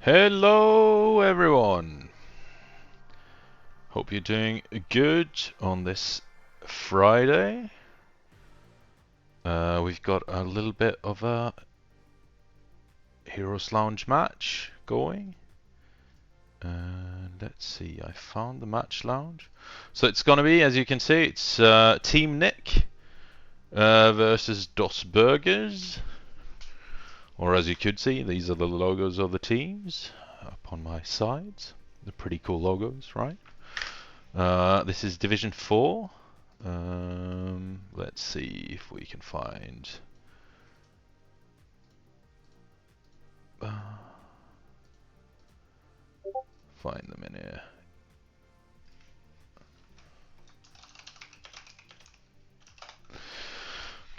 Hello everyone! Hope you're doing good on this Friday. We've got a little bit of a Heroes Lounge match going. And let's see, I found the match lounge. So it's gonna be, as you can see, it's Team Nick versus Dos Burgers. Or as you could see, these are the logos of the teams up on my sides. They're pretty cool logos, right? This is Division 4. Let's see if we can find uh, them in here.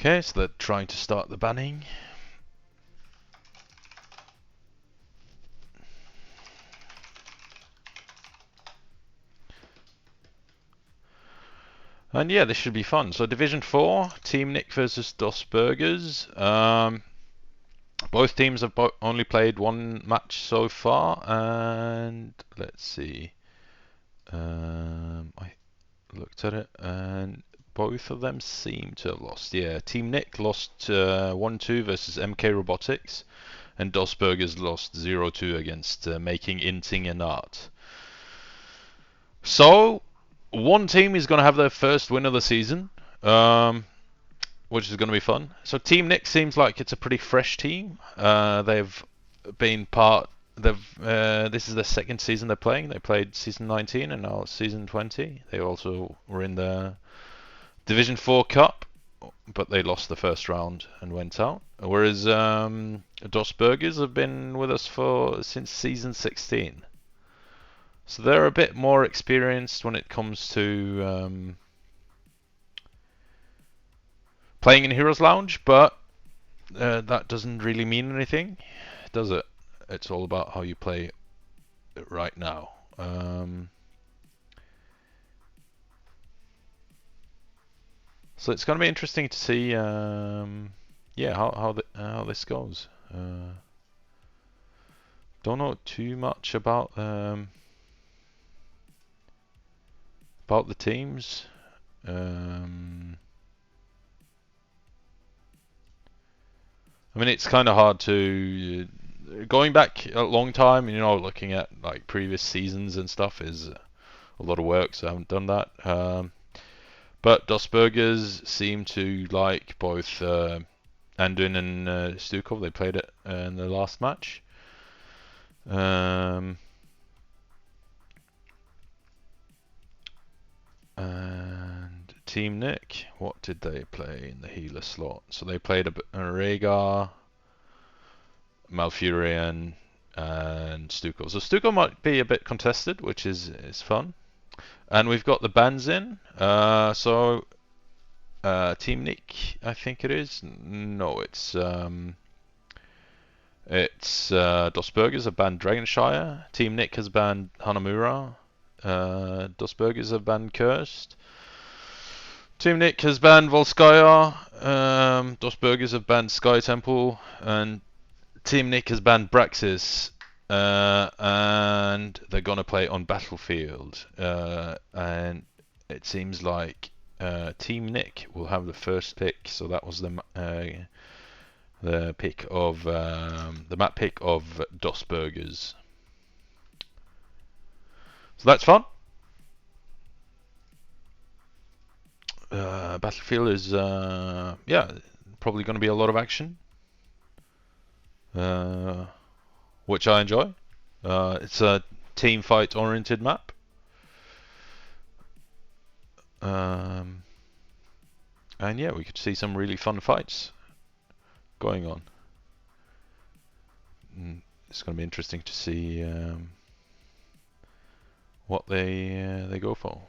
Okay, so they're trying to start the banning. And yeah, this should be fun. So Division 4, Team Nick versus Dos Burgers. Both teams have only played one match so far, and let's see. I looked at it, and both of them seem to have lost. Yeah, Team Nick lost 1-2 versus MK Robotics, and Dos Burgers lost 0-2 against Making Inting and Art. So, one team is going to have their first win of the season, which is going to be fun. So Team Nick seems like it's a pretty fresh team. They've been part. This is the second season they're playing. They played season 19 and now season 20. They also were in the Division 4 Cup, but they lost the first round and went out. Whereas Dos Burgers have been with us since season 16. So they're a bit more experienced when it comes to playing in Heroes Lounge, but that doesn't really mean anything, does it? It's all about how you play it right now. So it's going to be interesting to see, yeah, how this goes. Don't know too much about the teams. I mean, it's kind of hard to going back a long time. Looking at like previous seasons and stuff is a lot of work, so I haven't done that. But Dos Burgers seem to like both Anduin and Stukov. They played it in the last match. And Team Nick, what did they play in the healer slot? So they played a Rhaegar, Malfurion, and Stukov. So Stukov might be a bit contested, which is fun. And we've got the bans in. So Team Nick, I think it is. No, it's Dos Burgers have banned Dragonshire. Team Nick has banned Hanamura. Dos Burgers have banned Cursed. Team Nick has banned Volskaya. Dos Burgers have banned Sky Temple, and Team Nick has banned Braxis. And they're gonna play on Battlefield. And it seems like Team Nick will have the first pick. So that was the pick of the map pick of Dos Burgers. So that's fun. Battlefield is yeah, probably going to be a lot of action, which I enjoy. It's a team fight oriented map. And yeah, we could see some really fun fights going on. It's going to be interesting to see what they go for.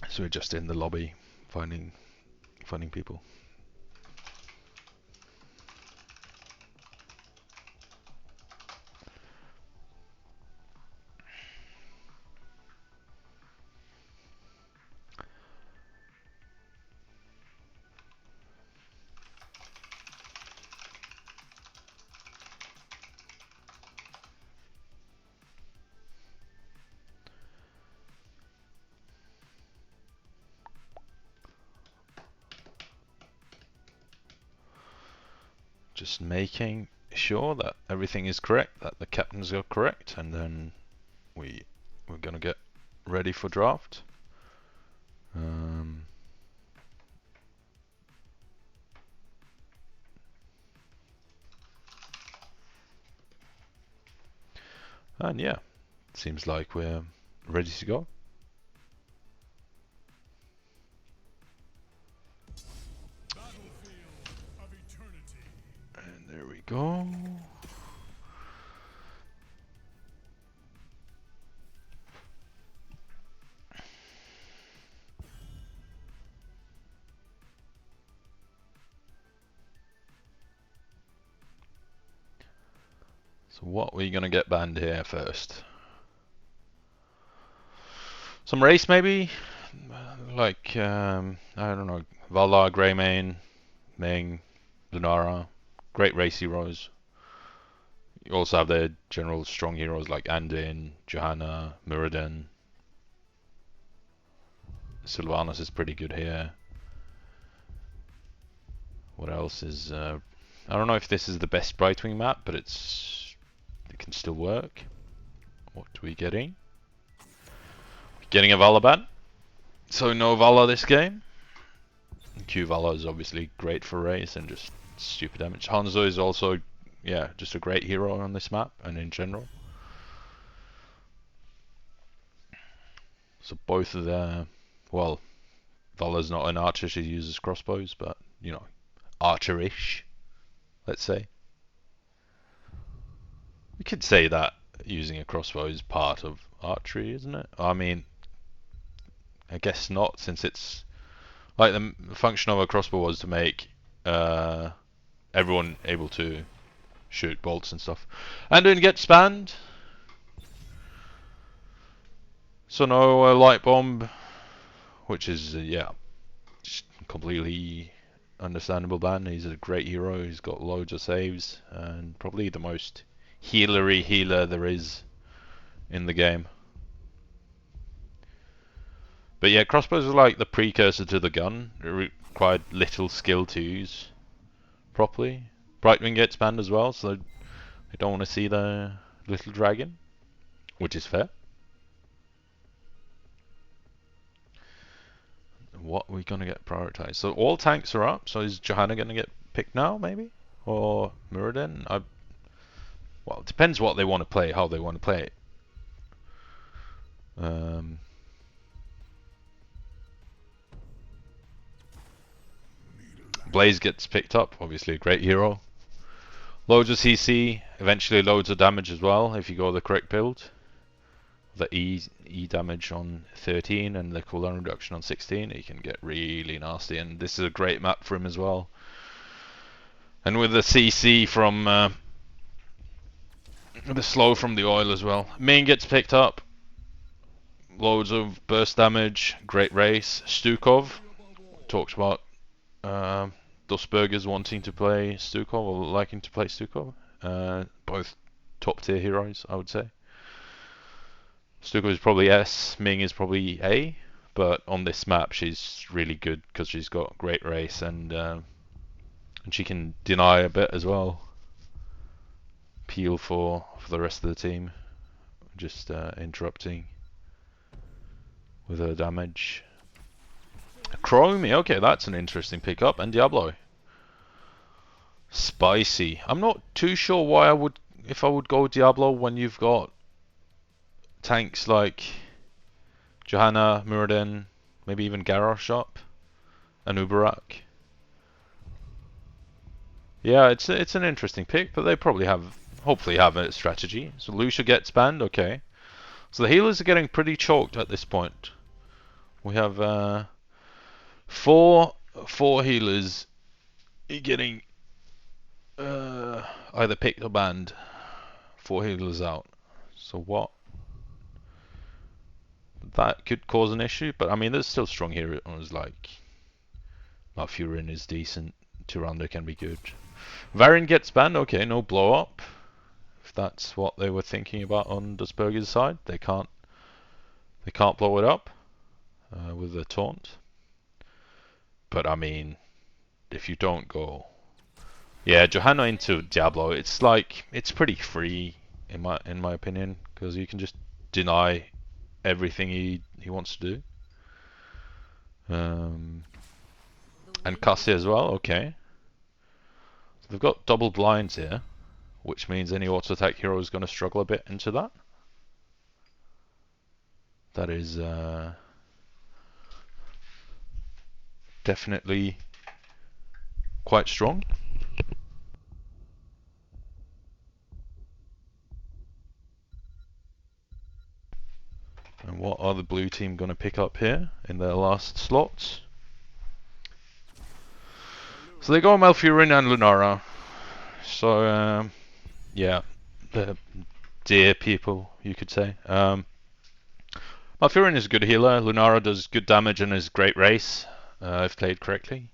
So we're just in the lobby finding people. Just making sure that everything is correct, that the captains are correct, and then we're gonna get ready for draft. And yeah, seems like we're ready to go. And there we go. So what are we gonna get banned here first? Some race maybe? Like, I don't know, Valar, Greymane, Ming, Lunara, great race heroes. You also have the general strong heroes like Andin, Johanna, Muradin. Sylvanas is pretty good here. What else is... I don't know if this is the best Brightwing map, but it can still work. What are we getting? Getting a Valar ban. So no Valar this game. Q Valar is obviously great for race and just stupid damage. Hanzo is also, yeah, just a great hero on this map and in general. So both of their, well, Vala's not an archer, she uses crossbows, but, you know, archerish, let's say. We could say that using a crossbow is part of archery, isn't it? I mean, I guess not, since it's like the function of a crossbow was to make everyone able to shoot bolts and stuff. And then get spanned. So no light bomb, which is yeah, just completely understandable ban. He's a great hero. He's got loads of saves and probably the most healery healer there is in the game. But yeah, crossbows are like the precursor to the gun. It required little skill to use properly. Brightwing gets banned as well, so they don't want to see the little dragon, which is fair. What are we gonna get prioritized? So all tanks are up. So is Johanna gonna get picked now, maybe, or Muradin? Well, it depends what they want to play, how they want to play it. Blaze gets picked up, obviously a great hero. Loads of CC, eventually loads of damage as well if you go the correct build. The E damage on 13 and the cooldown reduction on 16, he can get really nasty, and this is a great map for him as well. And with the CC from the slow from the oil as well. Ming gets picked up. Loads of burst damage, great race. Stukov talked about Dusburgers wanting to play Stukov or liking to play Stukov. Both top tier heroes, I would say. Stukov is probably S, Ming is probably A, but on this map she's really good because she's got great race and she can deny a bit as well. Peel for the rest of the team, just interrupting with her damage. Chromie, okay, that's an interesting pickup, and Diablo. Spicy. I'm not too sure why if I would go Diablo when you've got tanks like Johanna, Muradin, maybe even Garrosh up, and Ubarak. Yeah, it's an interesting pick, but they probably hopefully have a strategy. So Lucia gets banned, okay. So the healers are getting pretty choked at this point. We have four healers getting either picked or banned. 4 healers out. So what? That could cause an issue, but I mean, there's still strong heroes like Malfurin is decent. Tyrande can be good. Varian gets banned. Okay, no blow up. If that's what they were thinking about on Dusburger's side, they can't blow it up with the taunt. But I mean, if you don't go Yeah, Johanna into Diablo. It's like it's pretty free in my opinion, because you can just deny everything he wants to do. And Cassie as well. Okay, so they've got double blinds here, which means any auto attack hero is going to struggle a bit into that. That is definitely quite strong. And what are the blue team going to pick up here in their last slots? So they go Malfurion and Lunara. So yeah, the dear people, you could say. Malfurion is a good healer. Lunara does good damage and is great race, if played correctly.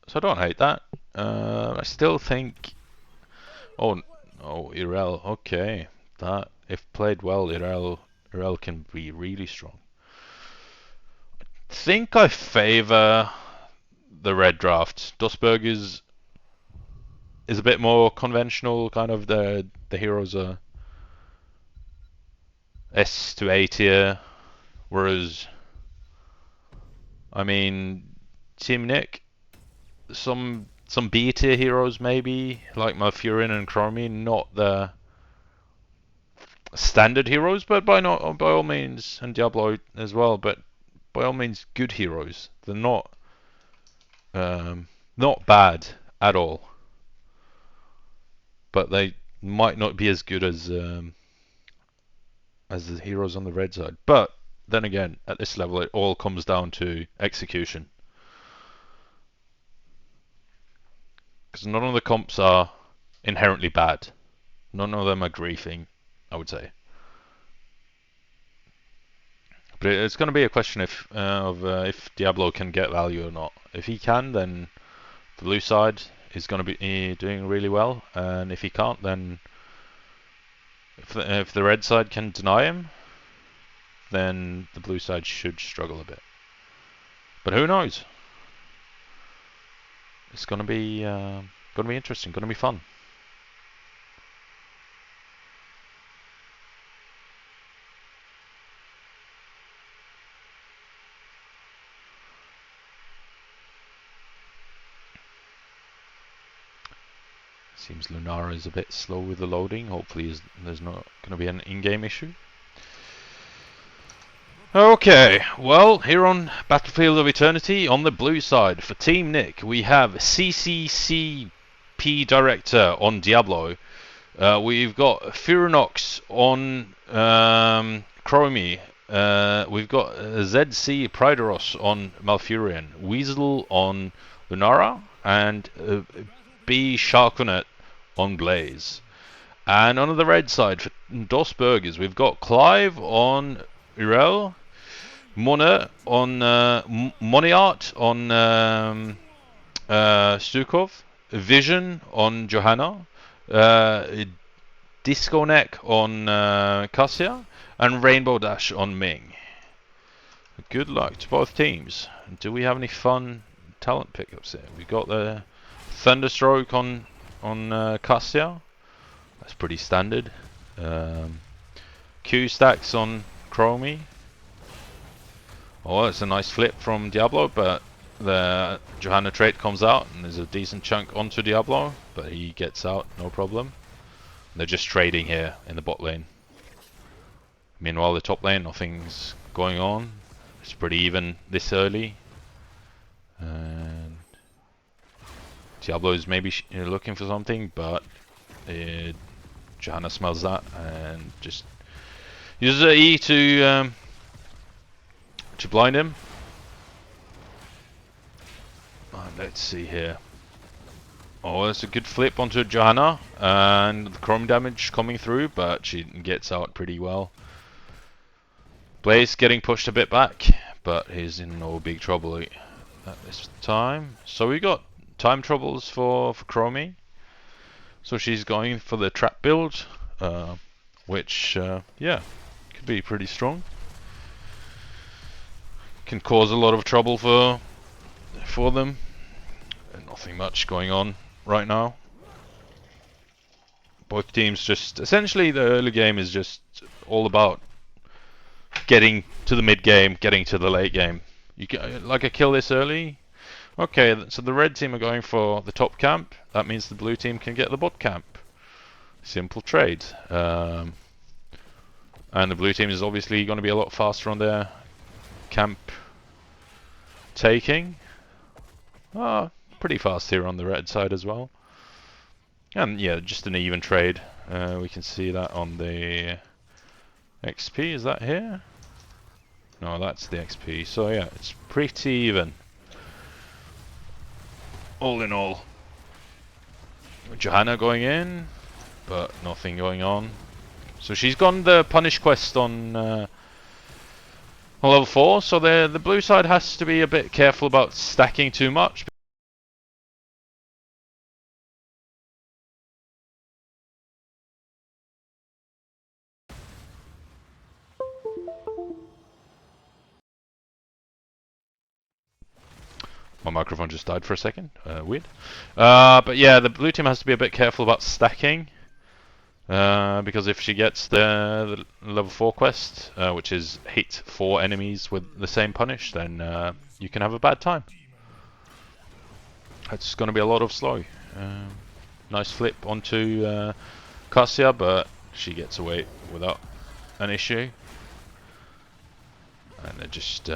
So I don't hate that. I still think. Oh, Irel. Okay, that if played well, Irel can be really strong. I think I favour the red draft. Dustberg is a bit more conventional. Kind of the heroes are S to A tier, whereas I mean Team Nick, some B tier heroes maybe like Malfurion and Chromie, not the standard heroes, but by all means, and Diablo as well, but by all means good heroes. They're not bad at all, but they might not be as good as the heroes on the red side. But then again, at this level, it all comes down to execution. Because none of the comps are inherently bad. None of them are griefing, I would say. But it's going to be a question if Diablo can get value or not. If he can, then the blue side is going to be doing really well, and if he can't, then if the red side can deny him, then the blue side should struggle a bit. But who knows? It's going to be interesting. Going to be fun. Seems Lunara is a bit slow with the loading. Hopefully there's not going to be an in-game issue. Okay, well, here on Battlefield of Eternity, on the blue side, for Team Nick, we have CCCP Director on Diablo. We've got Furonox on Chromie. We've got ZC Prideros on Malfurion. Weasel on Lunara. And B Sharkonet on Blaze. And on the red side, for DOS Burgers, we've got Clive on Irel. Mona on Moniart on Stukov, Vision on Johanna, Disco Neck on Cassia, and Rainbow Dash on Ming. Good luck to both teams. Do we have any fun talent pickups here? We got the Thunderstroke on Cassia. That's pretty standard. Q stacks on Chromie. Oh, it's a nice flip from Diablo, but the Johanna trait comes out and there's a decent chunk onto Diablo, but he gets out, no problem. They're just trading here in the bot lane. Meanwhile, the top lane, nothing's going on. It's pretty even this early. And Diablo's maybe looking for something, but Johanna smells that and just uses her E to blind him. Let's see here. Oh, that's a good flip onto Johanna, and the chrome damage coming through, but she gets out pretty well. Blaze getting pushed a bit back, but he's in no big trouble at this time. So we got time troubles for Chromie. So she's going for the trap build, which yeah, could be pretty strong. Can cause a lot of trouble for them. And Nothing much going on right now. Both teams just... Essentially, the early game is just all about getting to the mid game, getting to the late game. You can, like a kill this early. Okay, so the red team are going for the top camp. That means the blue team can get the bot camp. Simple trade. And the blue team is obviously going to be a lot faster on their camp taking. Pretty fast here on the red side as well. And yeah, just an even trade. We can see that on the XP. Is that here? No, that's the XP. So yeah, it's pretty even. All in all. Johanna going in, but nothing going on. So she's gone the punish quest on level 4, so the blue side has to be a bit careful about stacking too much. My microphone just died for a second. Weird. But yeah, the blue team has to be a bit careful about stacking. Because if she gets the level 4 quest, which is hit 4 enemies with the same punish, then you can have a bad time. It's going to be a lot of slow. Nice flip onto Cassia, but she gets away without an issue. And they're just...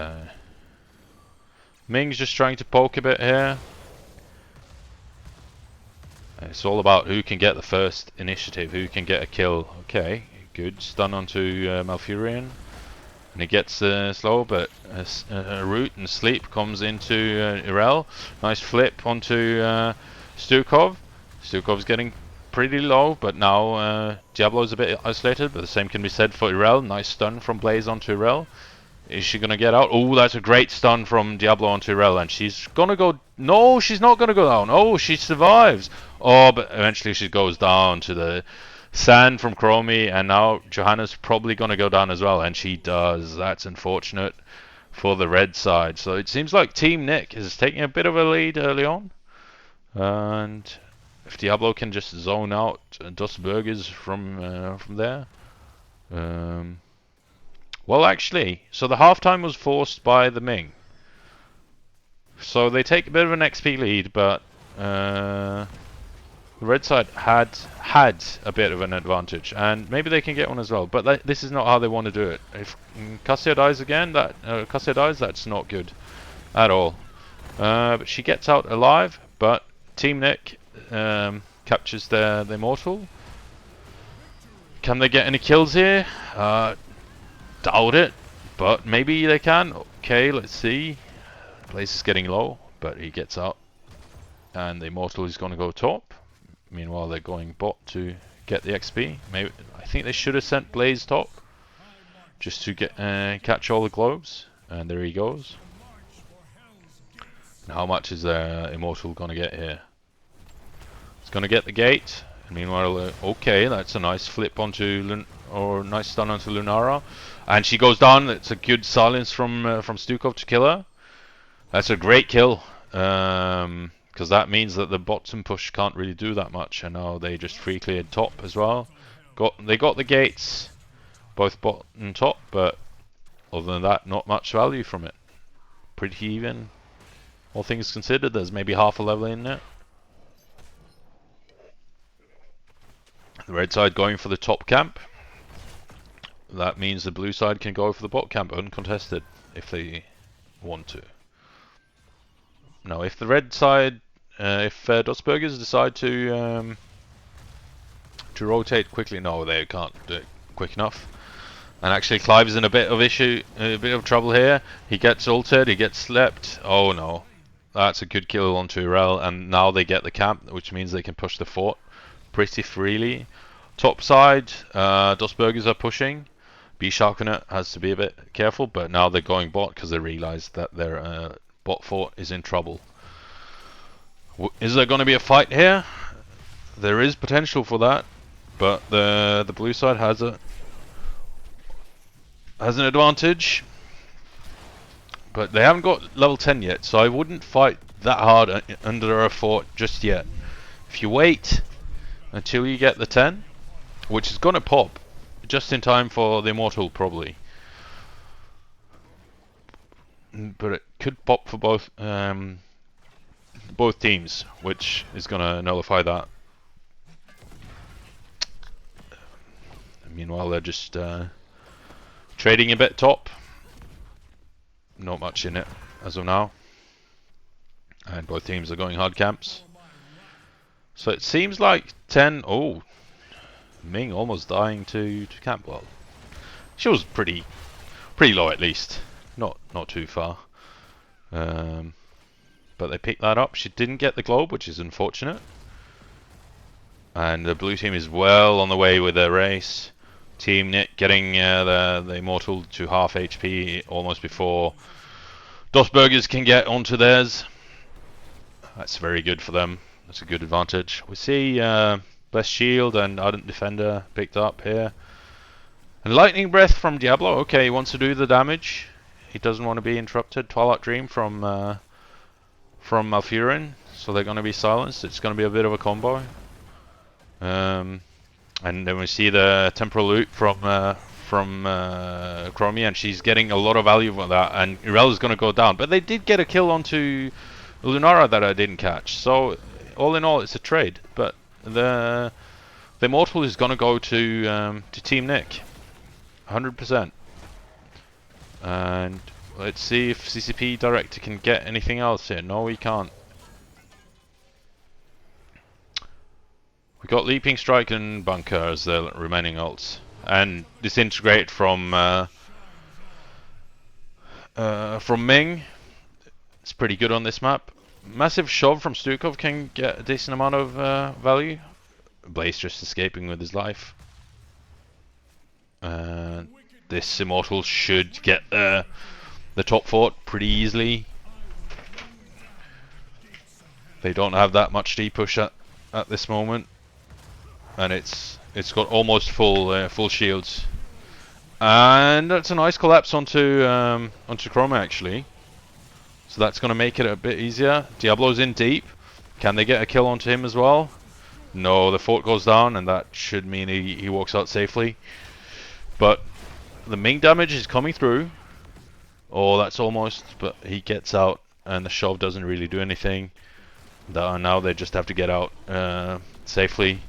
Ming's just trying to poke a bit here. It's all about who can get the first initiative, who can get a kill. Okay, good. Stun onto Malfurion. And he gets slow, but Root and Sleep comes into Irel. Nice flip onto Stukov. Stukov's getting pretty low, but now Diablo's a bit isolated, but the same can be said for Irel. Nice stun from Blaze onto Irel. Is she going to get out? Oh, that's a great stun from Diablo onto Irel, and she's going to go... No, she's not going to go down. Oh, she survives. Oh, but eventually she goes down to the sand from Chromie, and now Johanna's probably going to go down as well, and she does. That's unfortunate for the red side. So it seems like Team Nick is taking a bit of a lead early on, and if Diablo can just zone out Dust Burgers from there... Well, actually, so the halftime was forced by the Ming. So they take a bit of an XP lead, but the red side had a bit of an advantage, and maybe they can get one as well. But this is not how they want to do it. If Cassia dies again, that's not good at all. But she gets out alive. But Team Nick captures the Immortal. Can they get any kills here? Doubt it, but maybe they can. Okay, let's see. Blaze is getting low, but he gets out. And the Immortal is going to go top. Meanwhile, they're going bot to get the XP. Maybe I think they should have sent Blaze top. Just to get catch all the globes. And there he goes. And how much is Immortal going to get here? It's going to get the gate. And meanwhile, okay, that's a nice flip onto... nice stun onto Lunara. And she goes down. It's a good silence from Stukov to kill her. That's a great kill. Because that means that the bottom push can't really do that much. And now they just free cleared top as well. They got the gates. Both bot and top. But other than that, not much value from it. Pretty even. All things considered, there's maybe half a level in it. The red side going for the top camp. That means the blue side can go for the bot camp uncontested if they want to. Now, if the red side, if Dustburgers decide to rotate quickly, no, they can't do it quick enough. And actually, Clive is in a bit of trouble here. He gets ulted, he gets slept. Oh no, that's a good kill onto Irel, and now they get the camp, which means they can push the fort pretty freely. Top side, Dustburgers are pushing. B-Sharkonet has to be a bit careful, but now they're going bot because they realize that their bot fort is in trouble. Is there going to be a fight here? There is potential for that, but the blue side has an advantage. But they haven't got level 10 yet, so I wouldn't fight that hard under a fort just yet. If you wait until you get the 10, which is going to pop just in time for the Immortal probably. But it could pop for both teams, which is going to nullify that. Meanwhile, they're just trading a bit top. Not much in it as of now. And both teams are going hard camps. So it seems like 10... Oh, Ming almost dying to camp. Well, she was pretty low at least. Not too far. But they picked that up. She didn't get the globe, which is unfortunate. And the blue team is well on the way with their race. Team Nick getting the Immortal to half HP almost before Dosbergers can get onto theirs. That's very good for them. That's a good advantage. We see Blessed Shield and Ardent Defender picked up here. And Lightning Breath from Diablo. Okay, he wants to do the damage. He doesn't want to be interrupted. Twilight Dream from Malfurion. So they're going to be silenced. It's going to be a bit of a combo. And then we see the Temporal Loop from Chromia, and she's getting a lot of value for that. And Irella's going to go down. But they did get a kill onto Lunara that I didn't catch. So all in all, it's a trade. But the Immortal is going to go to Team Nick, 100%. And let's see if CCP Director can get anything else here. No, he can't. We got Leaping Strike and Bunker as the remaining ults, and Disintegrate from Ming. It's pretty good on this map. Massive Shove from Stukov can get a decent amount of value. Blaze just escaping with his life. This Immortal should get the top fort pretty easily. They don't have that much D-push at this moment. And it's got almost full shields. And that's a nice collapse onto Chroma actually. So that's going to make it a bit easier. Diablo's in deep. Can they get a kill onto him as well? No, the fort goes down, and that should mean he walks out safely. But the Ming damage is coming through. Oh, that's almost, but he gets out, and the shove doesn't really do anything. Now they just have to get out safely.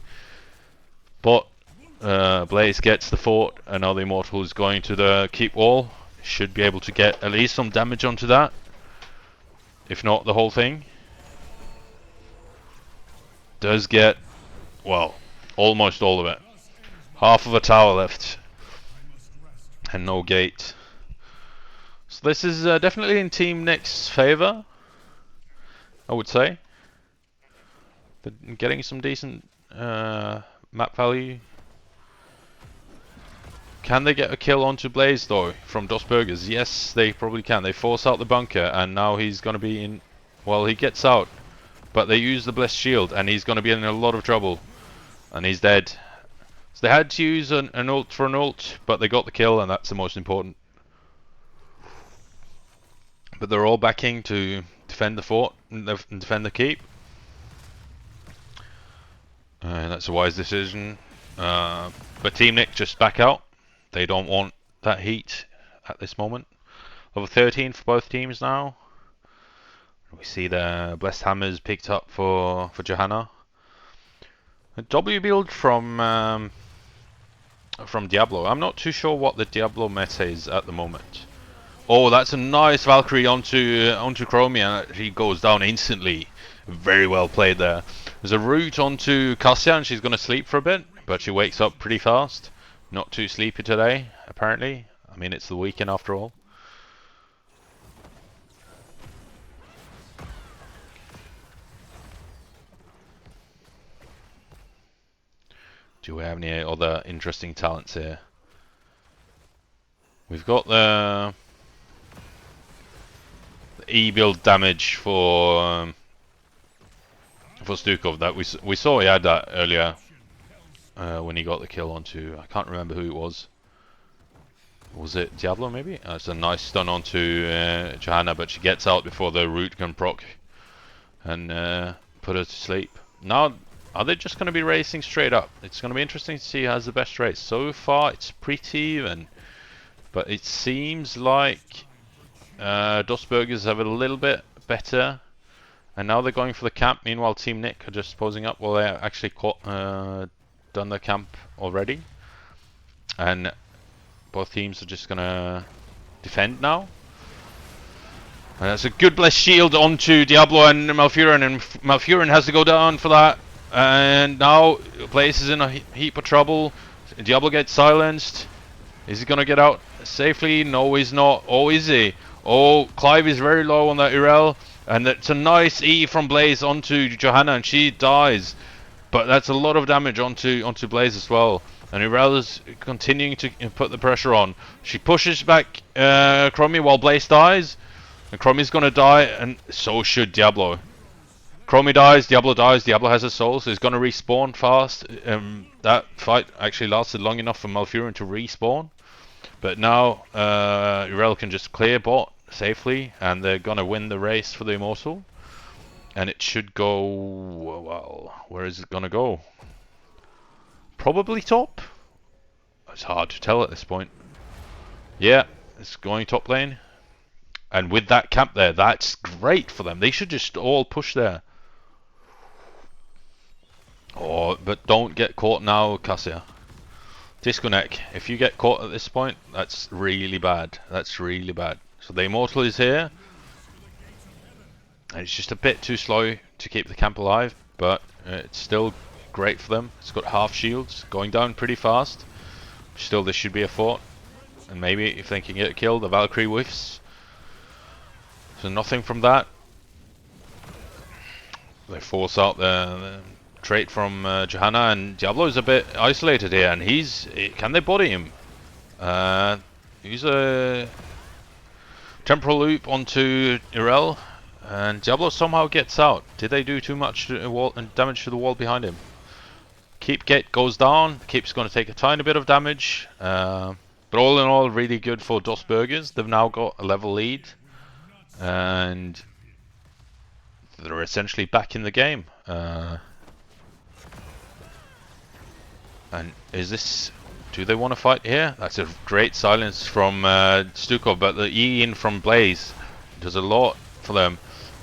But Blaze gets the fort, and now the Immortal is going to the keep wall. Should be able to get at least some damage onto that. If not the whole thing. Does get, well, almost all of it. Half of a tower left. And no gate. So this is definitely in Team Nick's favour, I would say. They're getting some decent map value. Can they get a kill onto Blaze though from Dosbergers? Yes, they probably can. They force out the bunker, and now he's going to be in... Well, he gets out, but they use the Blessed Shield, and he's going to be in a lot of trouble. And he's dead. So they had to use an ult for an ult, but they got the kill, and that's the most important. But they're all backing to defend the fort and defend the keep. That's a wise decision. But Team Nick just back out. They don't want that heat at this moment. Level 13 for both teams now. We see the Blessed Hammers picked up for Johanna. A W build from Diablo. I'm not too sure what the Diablo meta is at the moment. Oh, that's a nice Valkyrie onto Chromia. She goes down instantly. Very well played there. There's a route onto Cassia, and she's going to sleep for a bit, but she wakes up pretty fast. Not too sleepy today, apparently. I mean, it's the weekend after all. Do we have any other interesting talents here? We've got the E-build damage for Stukov. That we saw he had that earlier when he got the kill onto, I can't remember who it was. Was it Diablo maybe? It's a nice stun onto Johanna, but she gets out before the root can proc and put her to sleep. Now, are they just going to be racing straight up? It's going to be interesting to see who has the best race. So far, it's pretty even, but it seems like Dosbergers have a little bit better. And now they're going for the camp. Meanwhile, Team Nick are just posing up. Well, they actually done the camp already. And both teams are just going to defend now. And that's a good blessed shield onto Diablo and Malfurion. And Malfurion has to go down for that. And now Blaze is in a heap of trouble. Diablo gets silenced. Is he going to get out safely? No, he's not. Oh, is he? Oh, Clive is very low on that Irel. And it's a nice E from Blaze onto Johanna, and she dies. But that's a lot of damage onto Blaze as well. And Irel is continuing to put the pressure on. She pushes back Chromie while Blaze dies. And Chromie's going to die, and so should Diablo. Chromie dies, Diablo has a soul, so he's going to respawn fast. That fight actually lasted long enough for Malfurion to respawn. But now Irel can just clear bot safely, and they're gonna win the race for the Immortal. And it should go, well, where is it gonna go? Probably top? It's hard to tell at this point. Yeah, it's going top lane. And with that camp there, that's great for them. They should just all push there. Oh, but don't get caught now, Cassia. Disconnect. If you get caught at this point, that's really bad. That's really bad. So the Immortal is here. And it's just a bit too slow to keep the camp alive, but it's still great for them. It's got half shields, going down pretty fast. Still, this should be a fort. And maybe if they can get killed, the Valkyrie whiffs. So nothing from that. They force out the trait from Johanna, and Diablo's a bit isolated here, and can they body him? Use a temporal loop onto Irel, and Diablo somehow gets out. Did they do too much damage to the wall behind him? Keep Gate goes down. Keep's going to take a tiny bit of damage, but all in all, really good for Dosbergers. They've now got a level lead, and they're essentially back in the game. And do they want to fight here? That's a great silence from Stukov, but the E in from Blaze does a lot for them.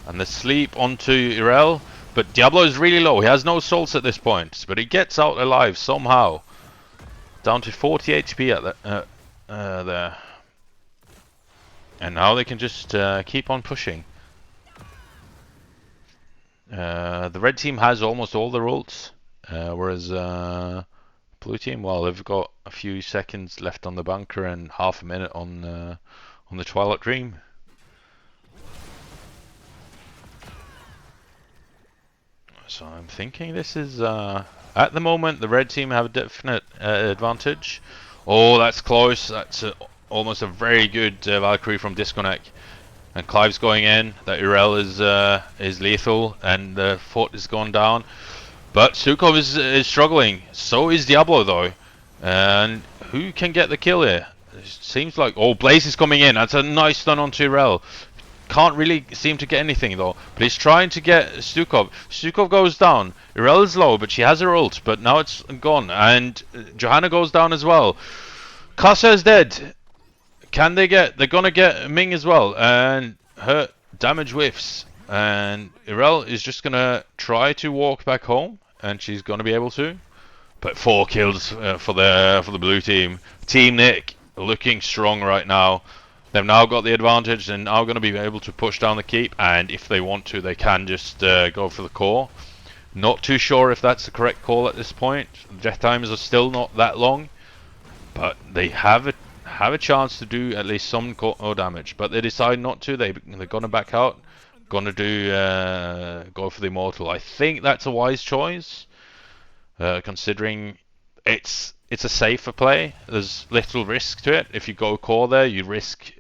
And the sleep onto Irel, but Diablo is really low. He has no souls at this point, but he gets out alive somehow. Down to 40 HP at there. And now they can just keep on pushing. The red team has almost all their ults, whereas blue team, well, they've got a few seconds left on the bunker and half a minute on the Twilight Dream. So I'm thinking this is at the moment the red team have a definite advantage. Oh, that's close. That's almost a very good Valkyrie from Disconnect. And Clive's going in. That Irel is lethal, and the fort is gone down. But Stukov is struggling. So is Diablo though. And who can get the kill here? It seems like Blaze is coming in. That's a nice stun onto Irel. Can't really seem to get anything though. But he's trying to get Stukov. Stukov goes down. Irel is low, but she has her ult. But now it's gone. And Johanna goes down as well. Kasa is dead. Can they get? They're gonna get Ming as well, and her damage whiffs, and Irel is just gonna try to walk back home, and she's gonna be able to. But 4 kills for the blue team. Team Nick looking strong right now. They've now got the advantage, and are gonna be able to push down the keep, and if they want to, they can just go for the core. Not too sure if that's the correct call at this point. Death times are still not that long, but they have a chance to do at least some core damage, but they decide not to. They're gonna back out, gonna do go for the Immortal. I think that's a wise choice, considering it's a safer play. There's little risk to it. If you go core there, you risk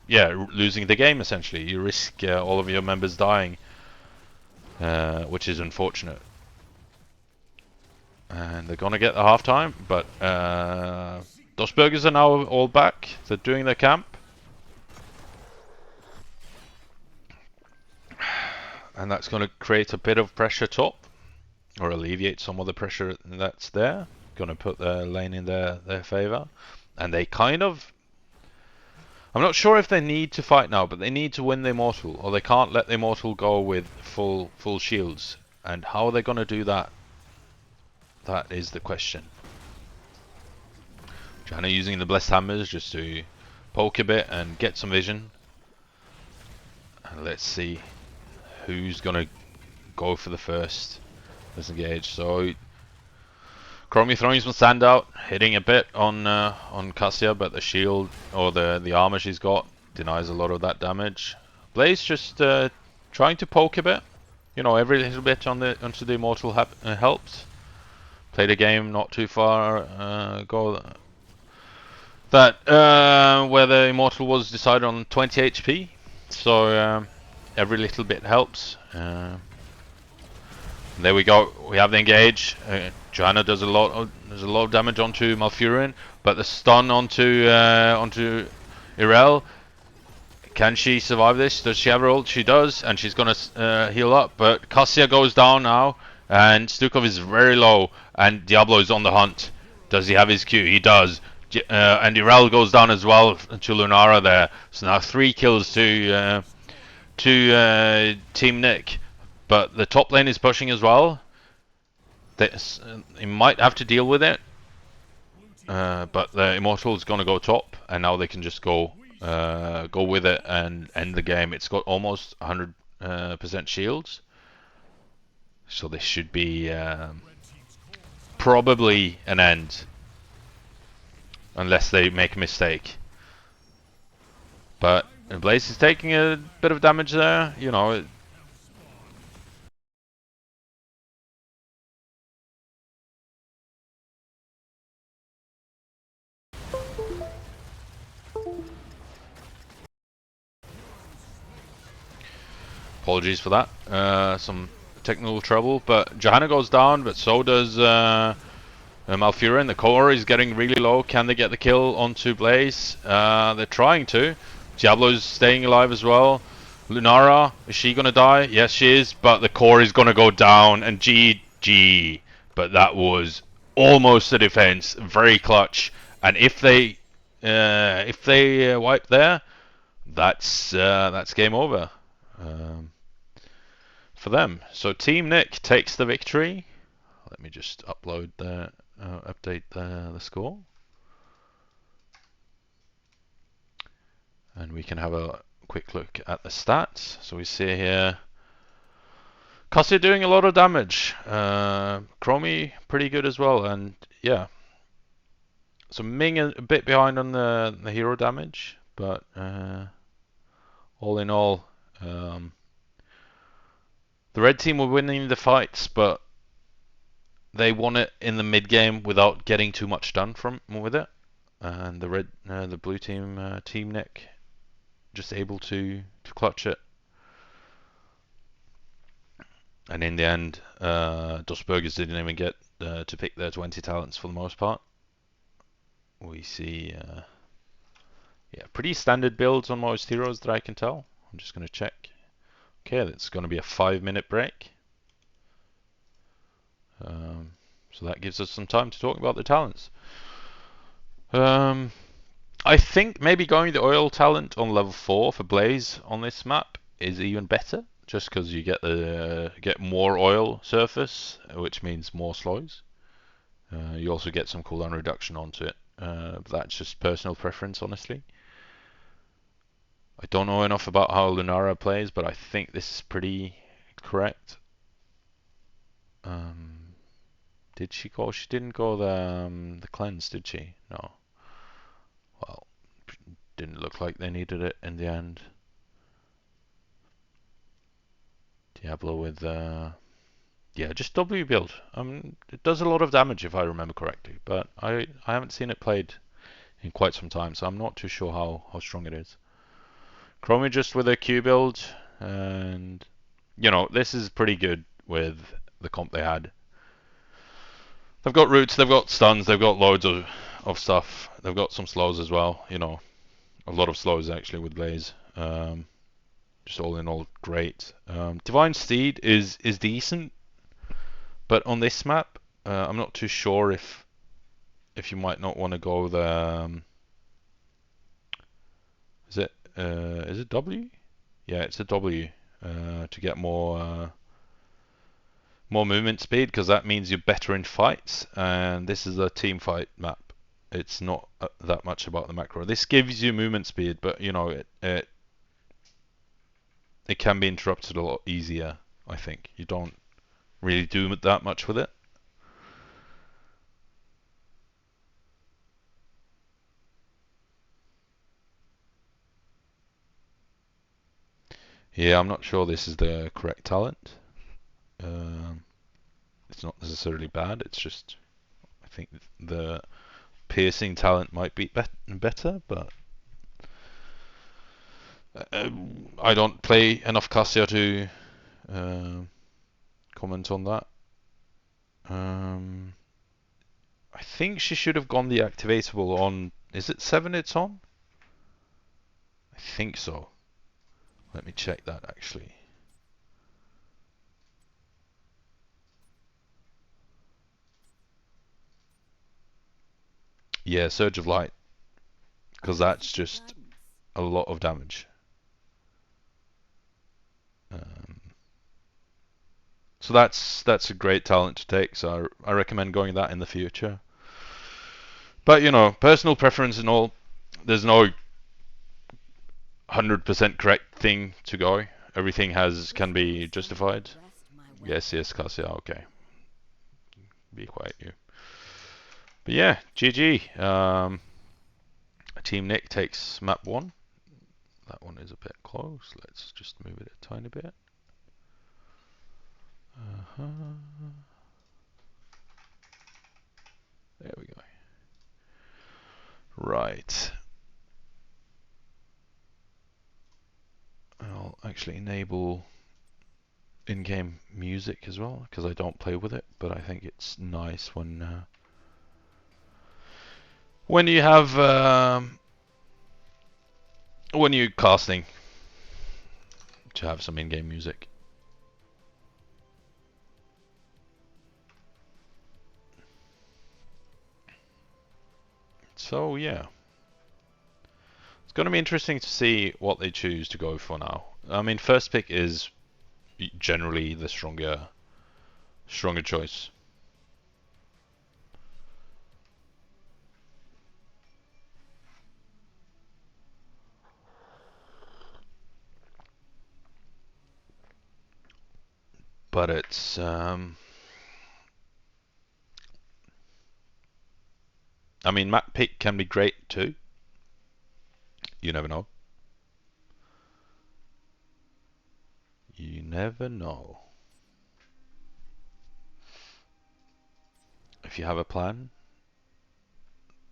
losing the game essentially. You risk all of your members dying, which is unfortunate. And they're gonna get the halftime, but Those burgers are now all back. They're doing their camp. And that's going to create a bit of pressure top. Or alleviate some of the pressure that's there. Going to put their lane in their favor. And they kind of... I'm not sure if they need to fight now, but they need to win the Immortal. Or they can't let the Immortal go with full shields. And how are they going to do that? That is the question. Johanna using the Blessed Hammers just to poke a bit and get some vision. And let's see who's going to go for the first disengage. So Chromie throwing some sand out, hitting a bit on Cassia, but the shield or the armor she's got denies a lot of that damage. Blaze just trying to poke a bit. You know, every little bit onto the Immortal helps. Played a game not too far ago that where the Immortal was decided on 20 HP. So every little bit helps. There we go. We have the engage. Johanna does a lot of damage onto Malfurion, but the stun onto Irel. Can she survive this? Does she have her ult? She does, and she's gonna heal up. But Cassia goes down now, and Stukov is very low, and Diablo is on the hunt. Does he have his Q? He does. And Irel goes down as well to Lunara there. So now 3 kills to Team Nick. But the top lane is pushing as well. They might have to deal with it. But the Immortal is going to go top, and now they can just go with it and end the game. It's got almost 100% shields. So this should be probably an end. Unless they make a mistake. But Blaze is taking a bit of damage there. You know, apologies for that. Some technical trouble. But Johanna goes down, but so does Malfurion. The core is getting really low. Can they get the kill onto Blaze? They're trying to. Diablo's staying alive as well. Lunara, is she going to die? Yes, she is. But the core is going to go down. And GG. But that was almost a defense. Very clutch. And if they wipe there, that's game over for them. So Team Nick takes the victory. Let me just update the score, and we can have a quick look at the stats. So we see here Cassia doing a lot of damage, Chromie pretty good as well, and yeah. So Ming a bit behind on the hero damage, but all in all, the red team were winning the fights, but they won it in the mid game without getting too much done with it, and the blue team, Team Nick, just able to clutch it. And in the end, Dos Burgers didn't even get to pick their 20 talents for the most part. We see, yeah, pretty standard builds on most heroes that I can tell. I'm just going to check. Okay, that's going to be a 5-minute break. So that gives us some time to talk about the talents. I think maybe going the oil talent on level 4 for Blaze on this map is even better, just because you get more oil surface, which means more slows. You also get some cooldown reduction onto it. But that's just personal preference, honestly. I don't know enough about how Lunara plays, but I think this is pretty correct. Did she go? She didn't go the cleanse, did she? No. Well, didn't look like they needed it in the end. Diablo with yeah, just W build. It does a lot of damage if I remember correctly, but I haven't seen it played in quite some time, so I'm not too sure how strong it is. Chromie just with a Q build, and you know, this is pretty good with the comp they had. They've got roots, they've got stuns, they've got loads of of stuff. They've got some slows as well. A lot of slows actually with Blaze. Just all in all, great. Divine Steed is decent, but on this map, I'm not too sure if you might not want to go the is it W? Yeah, it's a W to get more movement speed, because that means you're better in fights, and this is a team fight map. It's not that much about the macro. This gives you movement speed, but it can be interrupted a lot easier. I think you don't really do that much with it. Yeah, I'm not sure this is the correct talent. Um, it's not necessarily bad. It's just I think the piercing talent might be better, but I don't play enough Cassia to comment on that. I think she should have gone the activatable on. Is it 7 it's on? I think so. Let me check that actually. Yeah, Surge of Light, because that's just a lot of damage. Um, so that's a great talent to take. So I recommend going that in the future. But personal preference and all. There's no 100% correct thing to go. Everything can be justified. Yes, Cassia. Okay, be quiet, you. But yeah, GG. Team Nick takes map 1. That one is a bit close. Let's just move it a tiny bit. There we go. Right. I'll actually enable in-game music as well, because I don't play with it, but I think it's nice when you have when you're casting to have some in-game music. So yeah, it's going to be interesting to see what they choose to go for now. I mean, first pick is generally the stronger choice. But it's I mean, map pick can be great too. You never know. You never know. If you have a plan,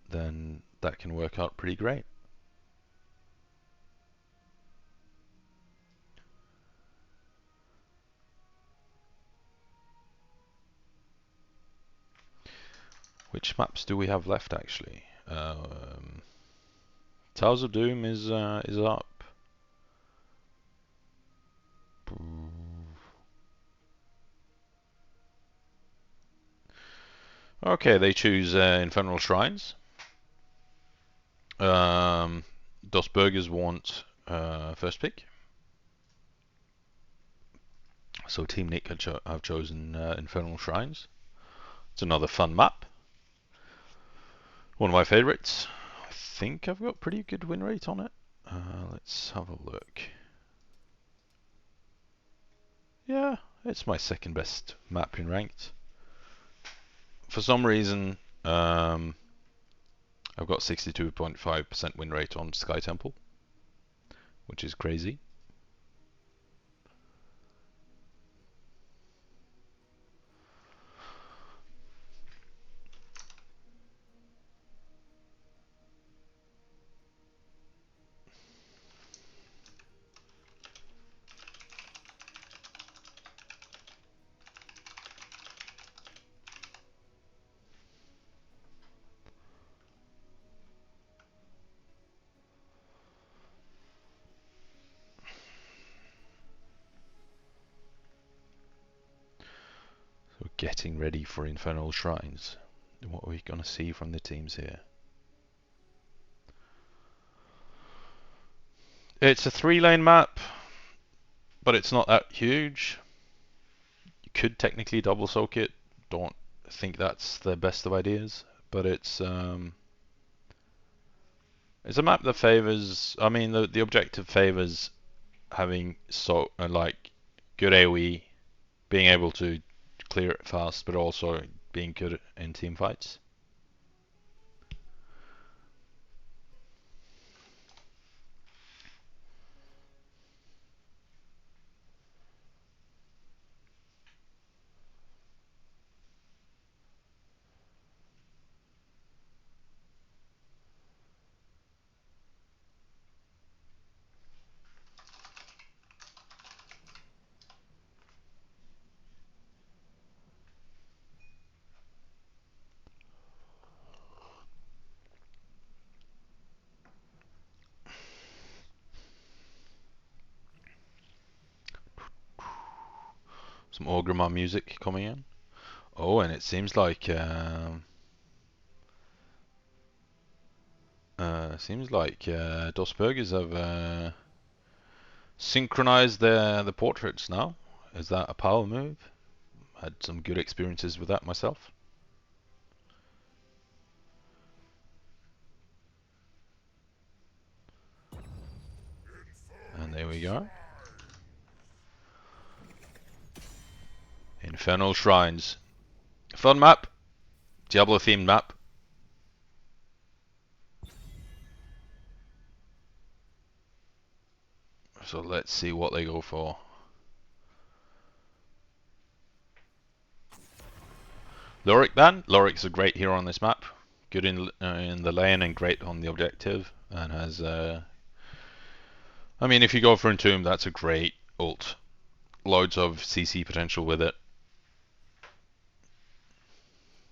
then that can work out pretty great. Which maps do we have left actually? Towers of Doom is up. Okay, they choose Infernal Shrines. Dos Burgers want first pick. So Team Nick have chosen Infernal Shrines. It's another fun map. One of my favorites. I think I've got pretty good win rate on it. Let's have a look. Yeah, it's my second best map in ranked. For some reason, I've got 62.5% win rate on Sky Temple, which is crazy. getting ready for Infernal Shrines. What are we going to see from the teams here? It's a 3-lane map, but it's not that huge. You could technically double soak it. Don't think that's the best of ideas, but it's a map that favors. I mean, the objective favors having like good AoE, being able to clear it fast, but also being good in team fights. Some Orgrimmar music coming in. Oh, and it seems like DOS have synchronized the portraits now. Is that a power move? Had some good experiences with that myself. And there we go. Infernal Shrines. Fun map. Diablo themed map. So let's see what they go for. Lorik ban. Lorik's a great hero on this map. Good in the lane and great on the objective. And has I mean, if you go for Entomb, that's a great ult. Loads of CC potential with it.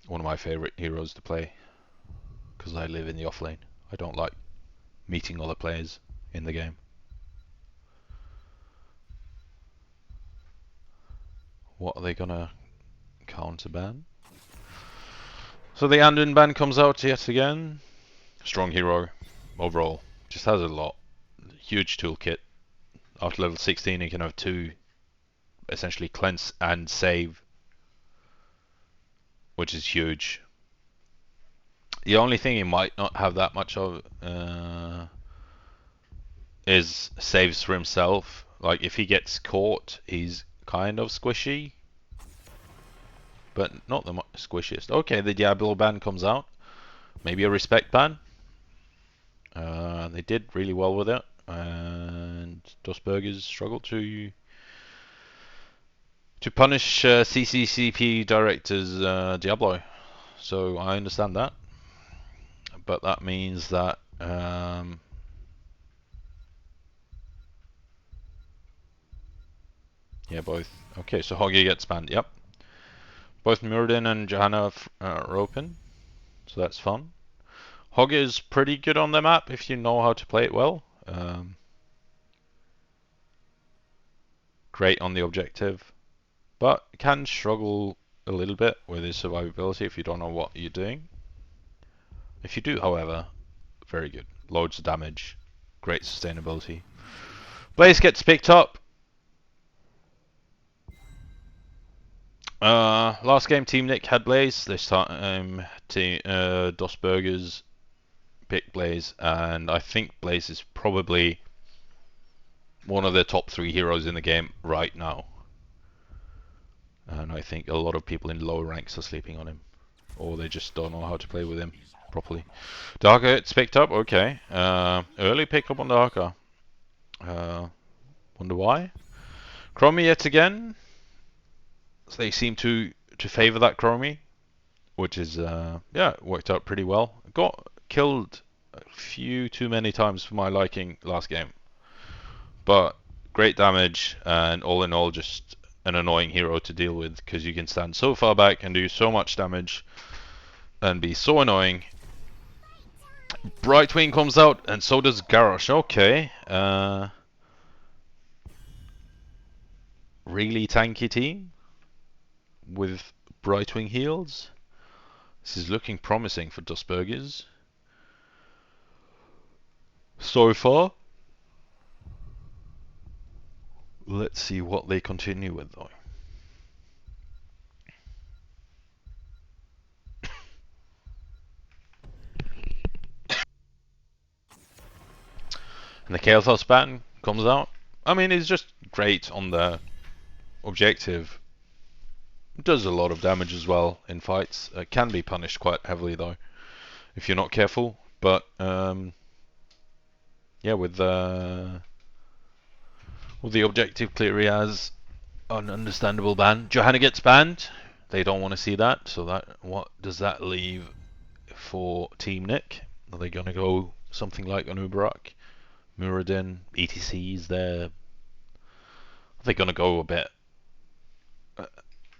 One of my favorite heroes to play. Because I live in the offlane. I don't like meeting other players in the game. What are they gonna counter ban? So the Anduin ban comes out yet again. Strong hero overall. Just has a lot. Huge toolkit. After level 16 you can have 2 essentially cleanse and save, which is huge. The only thing he might not have that much of is saves for himself. Like if he gets caught, he's kind of squishy, but not the squishiest. Okay, the Diablo ban comes out. Maybe a respect ban. They did really well with it, and DOSburgers struggled to punish CCCP directors Diablo. So I understand that, but that means that yeah, both. Okay, so Hoggy gets banned. Yep. Both Muradin and Johanna are open, so that's fun. Hoggy is pretty good on the map if you know how to play it well. Great on the objective, but can struggle a little bit with his survivability if you don't know what you're doing. If you do, however, very good. Loads of damage, great sustainability. Blaze gets picked up. Last game, Team Nick had Blaze. This time, DOSburgers picked Blaze, and I think Blaze is probably one of the top 3 heroes in the game right now. And I think a lot of people in lower ranks are sleeping on him, or they just don't know how to play with him properly. Darker it's picked up, okay. Early pickup on Darker. Wonder why? Chromie yet again. So they seem to favor that Chromie, which is yeah, worked out pretty well. Got killed a few too many times for my liking last game, but great damage, and all in all just an annoying hero to deal with because you can stand so far back and do so much damage and be so annoying. Brightwing comes out, and so does Garrosh. Okay, really tanky team with Brightwing heals. This is looking promising for Dustburgers so far. Let's see what they continue with though. And the Kael'thas Baton comes out. I mean, it's just great on the objective. It does a lot of damage as well in fights. It can be punished quite heavily though, if you're not careful. But yeah, with the objective clear, he has an understandable ban. Johanna gets banned. They don't want to see that. So what does that leave for Team Nick? Are they going to go something like an Uberak, Muradin, ETCs there? Are they going to go a bit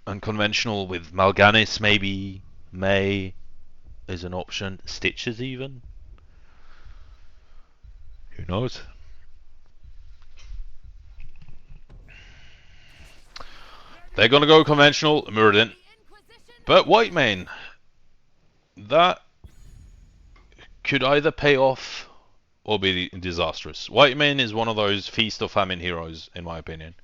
unconventional with Mal'Ganis maybe? May is an option. Stitches even? Who knows? They're going to go conventional, Muradin. But Whitemane, that could either pay off or be disastrous. Whitemane is one of those feast or famine heroes, in my opinion.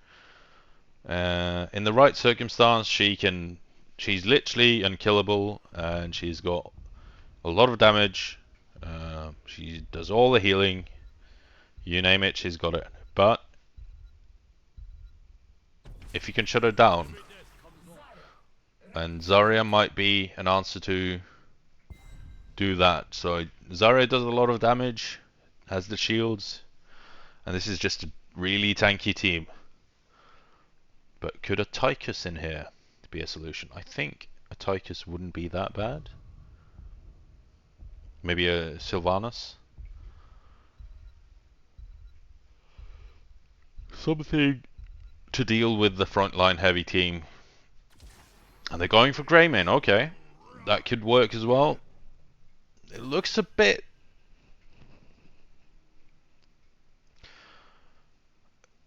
In the right circumstance, she's literally unkillable, and she's got a lot of damage. She does all the healing. You name it, she's got it. But if you can shut her down, and Zarya might be an answer to do that. So Zarya does a lot of damage, has the shields, and this is just a really tanky team. But could a Tychus in here be a solution? I think a Tychus wouldn't be that bad. Maybe a Sylvanas. Something to deal with the frontline heavy team. And they're going for Greymane. Okay, that could work as well. It looks a bit...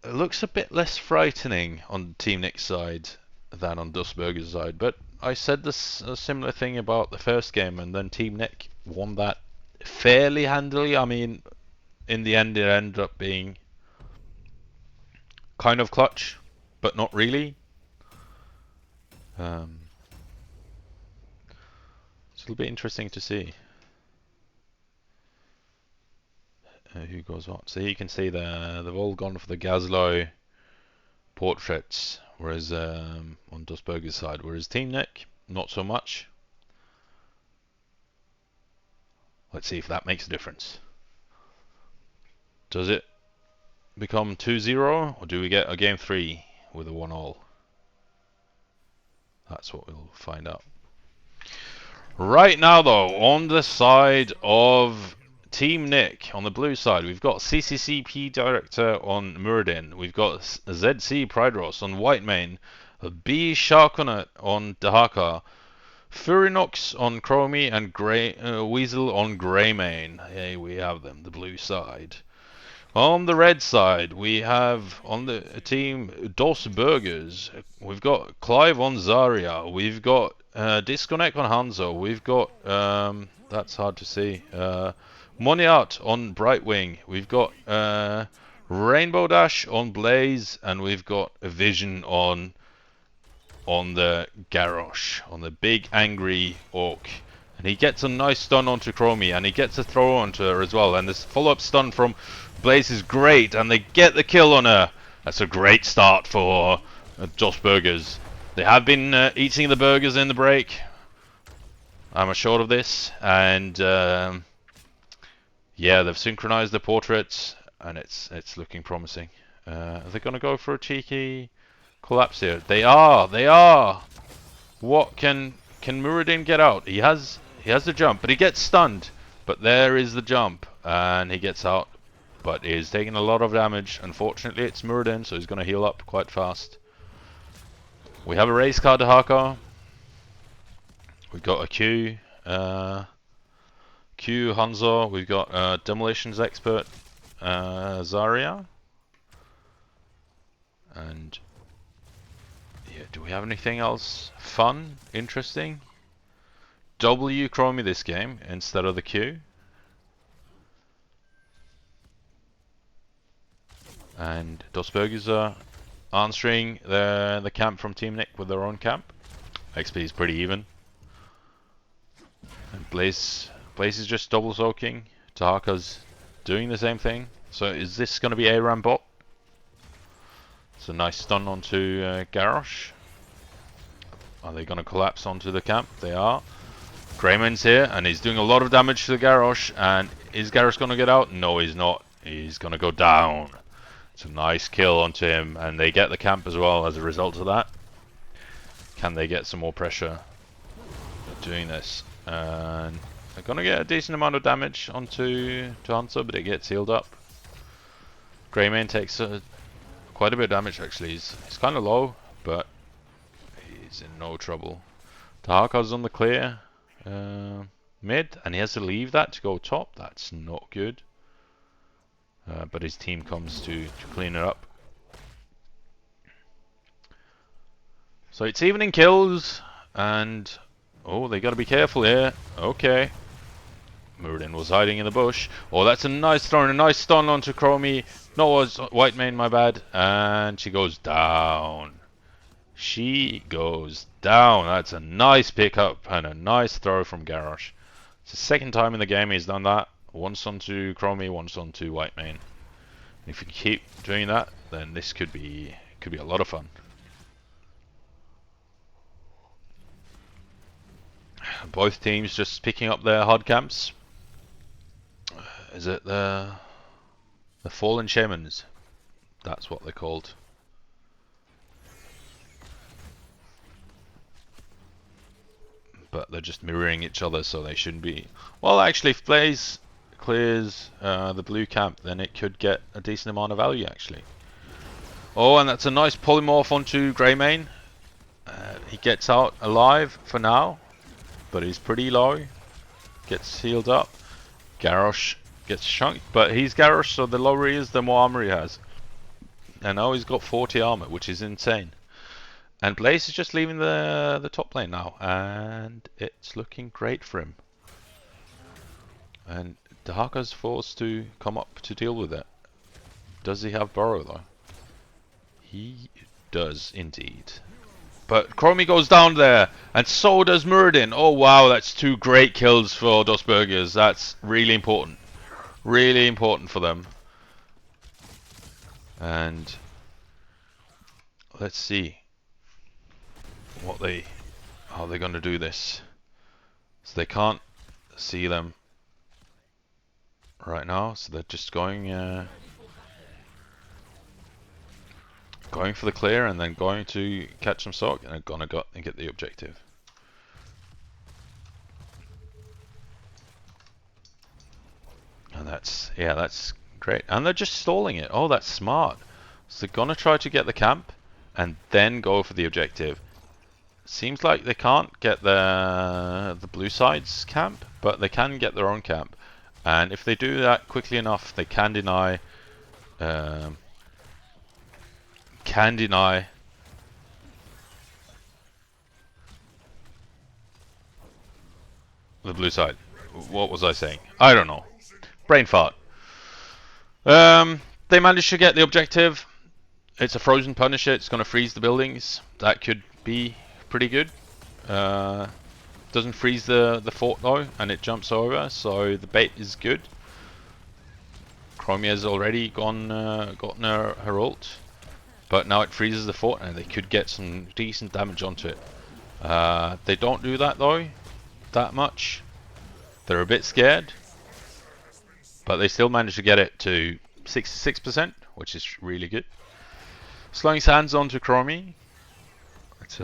It looks a bit less frightening on Team Nick's side than on Dustburger's side, but I said this a similar thing about the first game, and then Team Nick won that fairly handily. I mean, in the end, it ended up being kind of clutch, but not really. So it'll be interesting to see who goes what. So you can see they've all gone for the Gazlowe portraits, whereas on Dustburger's side, whereas Team Nick, not so much. Let's see if that makes a difference. Does it become 2-0, or do we get a game 3 with a 1-all? That's what we'll find out. Right now, though, on the side of Team Nick, on the blue side, we've got CCCP Director on Muradin, we've got ZC Prideros on Whitemane, B Sharkonet on Dahaka, Furinox on Chromie, and Weasel on Greymane. Hey, we have them, the blue side. On the red side, we have on the team Dos Burgers. We've got Clive on Zarya. We've got Disconnect on Hanzo. We've got that's hard to see. Moniat on Brightwing. We've got Rainbow Dash on Blaze, and we've got a Vision on the Garrosh, on the big angry orc. And he gets a nice stun onto Chromie, and he gets a throw onto her as well. And this follow-up stun from Blaze is great, and they get the kill on her. That's a great start for Josh Burgers. They have been eating the burgers in the break. I'm assured of this. And yeah, they've synchronized the portraits, and it's looking promising. Are they going to go for a cheeky collapse here? They are. They are. What can Muradin get out? He has the jump, but he gets stunned. But there is the jump, and he gets out. But he's taking a lot of damage. Unfortunately, it's Muradin, so he's going to heal up quite fast. We have a race card to Haka. We've got a Q. Q Hanzo. We've got Demolitions Expert Zarya. And yeah, Do we have anything else fun, interesting? W Chromie this game instead of the Q. And Dosbergers are answering the camp from Team Nick with their own camp. XP is pretty even. And Blaze is just double soaking. Tahaka's doing the same thing. So is this going to be A-Ram bot? It's a nice stun onto Garrosh. Are they going to collapse onto the camp? They are. Greyman's here and he's doing a lot of damage to the Garrosh. And is Garrosh going to get out? No, he's not. He's going to go down. It's a nice kill onto him, and they get the camp as well as a result of that. Can they get some more pressure doing this? And they're going to get a decent amount of damage onto Hunter, but it gets healed up. Greymane takes quite a bit of damage actually. He's kind of low, but he's in no trouble. Tahaka's on the clear mid, and he has to leave that to go top. That's not good. But his team comes to clean it up. So it's even in kills, and oh, they gotta be careful here. Okay. Muradin was hiding in the bush. Oh, that's a nice throw and a nice stun onto Chromie. No, it was Whitemane, my bad. And she goes down. She goes down. That's a nice pickup and a nice throw from Garrosh. It's the second time in the game he's done that. Once onto Chromie, once onto Whitemane. If you keep doing that, then this could be a lot of fun. Both teams just picking up their hard camps. Is it the Fallen Shamans? That's what they're called. But they're just mirroring each other, so they shouldn't be. Well, actually, if Blaze clears the blue camp, then it could get a decent amount of value actually. Oh, and that's a nice polymorph onto Greymane. He gets out alive for now, but he's pretty low. Gets healed up. Garrosh gets chunked, but he's Garrosh, so the lower he is, the more armor he has. And now he's got 40 armor, which is insane. And Blaze is just leaving the top lane now, and it's looking great for him. And Tahaka's forced to come up to deal with it. Does he have Burrow though? He does indeed. But Chromie goes down there, and so does Muradin. Oh wow, that's two great kills for Dosbergers. That's really important. Really important for them. And let's see how they're going to do this. So they can't see them right now, so they're just going for the clear and then going to catch some sock, and they're gonna go and get the objective. And that's great. And they're just stalling it. Oh, that's smart. So they're gonna try to get the camp and then go for the objective. Seems like they can't get the blue side's camp, but they can get their own camp. And if they do that quickly enough, they can deny the blue side. What was I saying? I don't know. Brain fart. They managed to get the objective. It's a frozen Punisher. It's going to freeze the buildings. That could be pretty good. Doesn't freeze the fort though, and it jumps over, so the bait is good. Chromie has already gotten her ult, but now it freezes the fort, and they could get some decent damage onto it. They don't do that though, that much. They're a bit scared, but they still manage to get it to 66%, which is really good. Slowing Sands onto Chromie. It's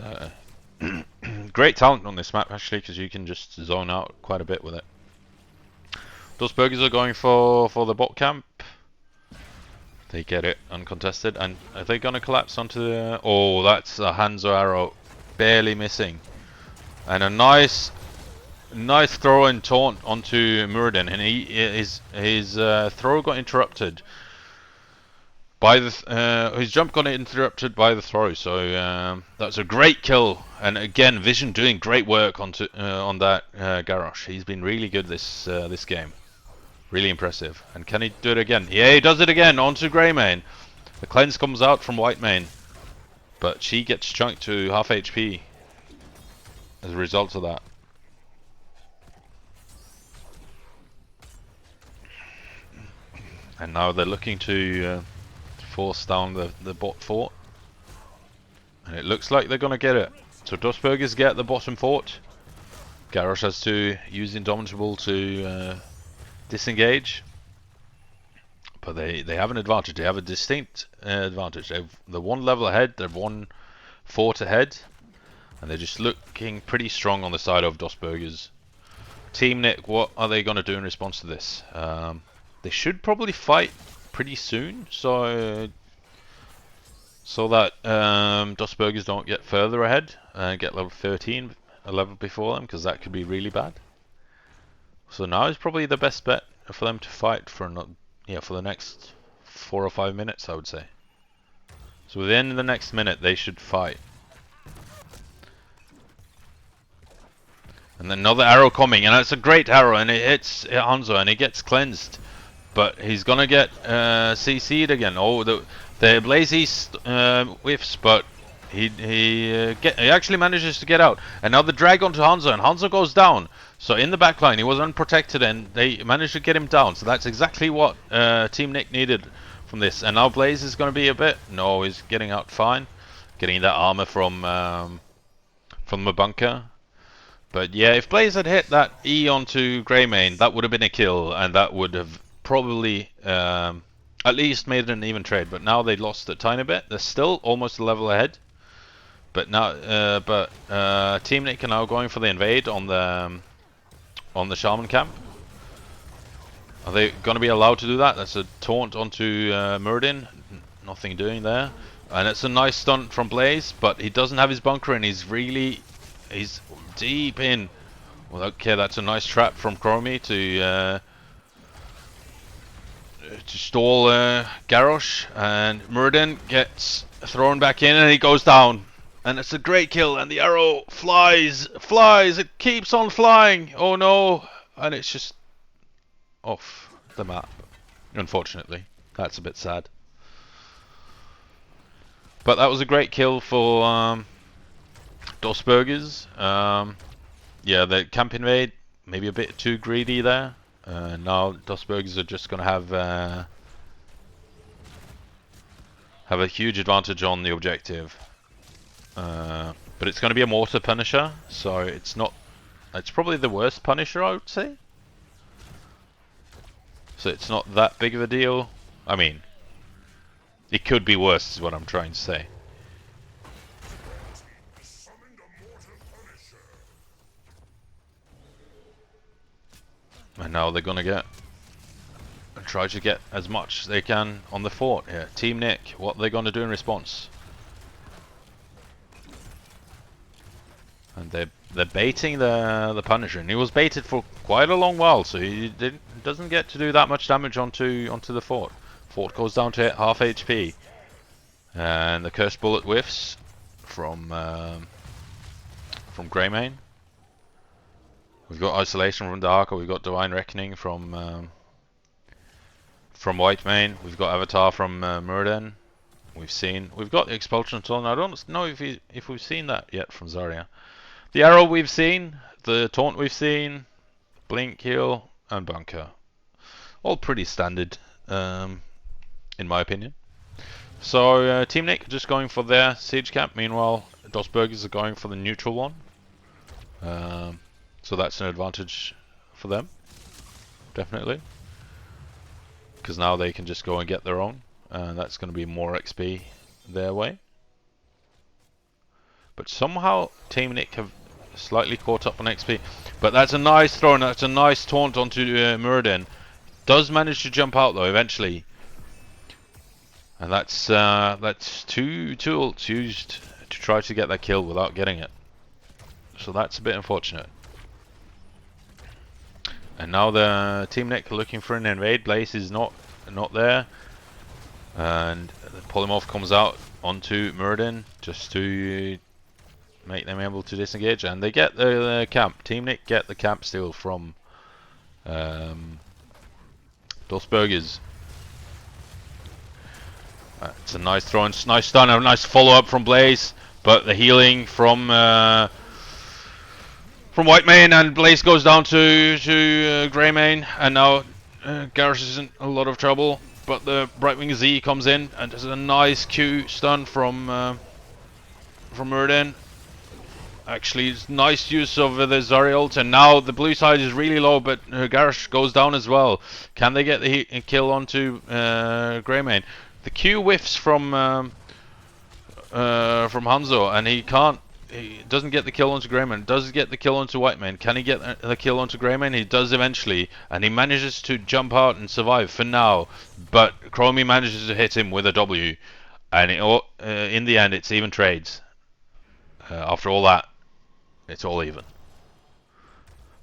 great talent on this map actually, because you can just zone out quite a bit with it. Those burgers are going for the bot camp. They get it uncontested, and are they going to collapse onto the... Oh, that's a Hanzo arrow, barely missing, and a nice throw and taunt onto Muradin, and his throw got interrupted. By the his jump got interrupted by the throw, so that's a great kill. And again, Vision doing great work on that Garrosh. He's been really good this game, really impressive. And can he do it again? Yeah, he does it again onto Greymane. The cleanse comes out from Whitemane, but she gets chunked to half HP as a result of that. And now they're looking to force down the bot fort. And it looks like they're going to get it. So Dustburgers get the bottom fort. Garrosh has to use Indomitable to disengage. But they have an advantage. They have a distinct advantage. They're one level ahead. They're one fort ahead. And they're just looking pretty strong on the side of Dustburgers. Team Nick, what are they going to do in response to this? They should probably fight pretty soon, so that Dustburgers don't get further ahead and get level 13 a level before them, because that could be really bad. So now is probably the best bet for them to fight for the next 4 or 5 minutes, I would say. So within the next minute they should fight. And then another arrow coming, and it's a great arrow, and it hits Hanzo, and he gets cleansed. But he's gonna get CC'd again. Oh, the Blazy whiffs, but he actually manages to get out. And now the drag onto Hanzo, and Hanzo goes down. So in the backline, he was unprotected, and they managed to get him down. So that's exactly what Team Nick needed from this. And now Blaze is gonna be a bit. No, he's getting out fine, getting that armor from the bunker. But yeah, if Blaze had hit that E onto Greymane, that would have been a kill, and that would have probably at least made it an even trade. But now they lost a tiny bit. They're still almost a level ahead. But now, Team Nick are now going for the invade on the Shaman camp. Are they going to be allowed to do that? That's a taunt onto Muradin. Nothing doing there. And it's a nice stunt from Blaze, but he doesn't have his bunker, and he's deep in. Well, okay, that's a nice trap from Chromie to stall Garrosh, and Muradin gets thrown back in, and he goes down. And it's a great kill, and the arrow flies, it keeps on flying. Oh no, and it's just off the map. Unfortunately, that's a bit sad. But that was a great kill for Dustburgers. Yeah, the camp invade, maybe a bit too greedy there. Now Dustburgers are just going to have a huge advantage on the objective. But it's going to be a mortar Punisher, so it's probably the worst Punisher, I would say. So it's not that big of a deal. I mean, it could be worse is what I'm trying to say. And now they're gonna try to get as much as they can on the fort here. Team Nick, what are they gonna do in response? And they're baiting the Punisher, and he was baited for quite a long while, so he doesn't get to do that much damage onto the fort. Fort goes down to half HP, and the cursed bullet whiffs from Greymane. We've got Isolation from Darker, we've got Divine Reckoning from Whitemane, we've got Avatar from Muradin. We've got the Expulsion Toll. I don't know if we've seen that yet from Zarya. The arrow we've seen, the taunt we've seen, blink, heal, and bunker. All pretty standard, in my opinion. So Team Nick are just going for their siege camp. Meanwhile, Dustburgers are going for the neutral one. So that's an advantage for them, definitely. Because now they can just go and get their own, and that's going to be more XP their way. But somehow Team Nick have slightly caught up on XP. But that's a nice throw, and that's a nice taunt onto Muradin. Does manage to jump out though eventually. And that's two ults used to try to get that kill without getting it. So that's a bit unfortunate. And now the Team Nick are looking for an invade. Blaze is not there. And the polymorph comes out onto Muradin just to make them able to disengage, and they get the camp. Team Nick get the camp steal from Dulsbergers. It's a nice throw, and nice stun, a nice follow up from Blaze, but the healing from Whitemane, and Blaze goes down to Greymane, and now Garrus is in a lot of trouble. But the Brightwing Z comes in, and there's a nice Q stun from Muradin. Actually, it's nice use of the Zarya ult, and now the blue side is really low, but Garrus goes down as well. Can they get the kill onto Greymane? The Q whiffs from Hanzo, and he can't. He doesn't get the kill onto Greymane. Does get the kill onto Whitemane? Can he get the kill onto Greymane? He does eventually, and he manages to jump out and survive for now. But Chromie manages to hit him with a W, and in the end, it's even trades. After all that, it's all even.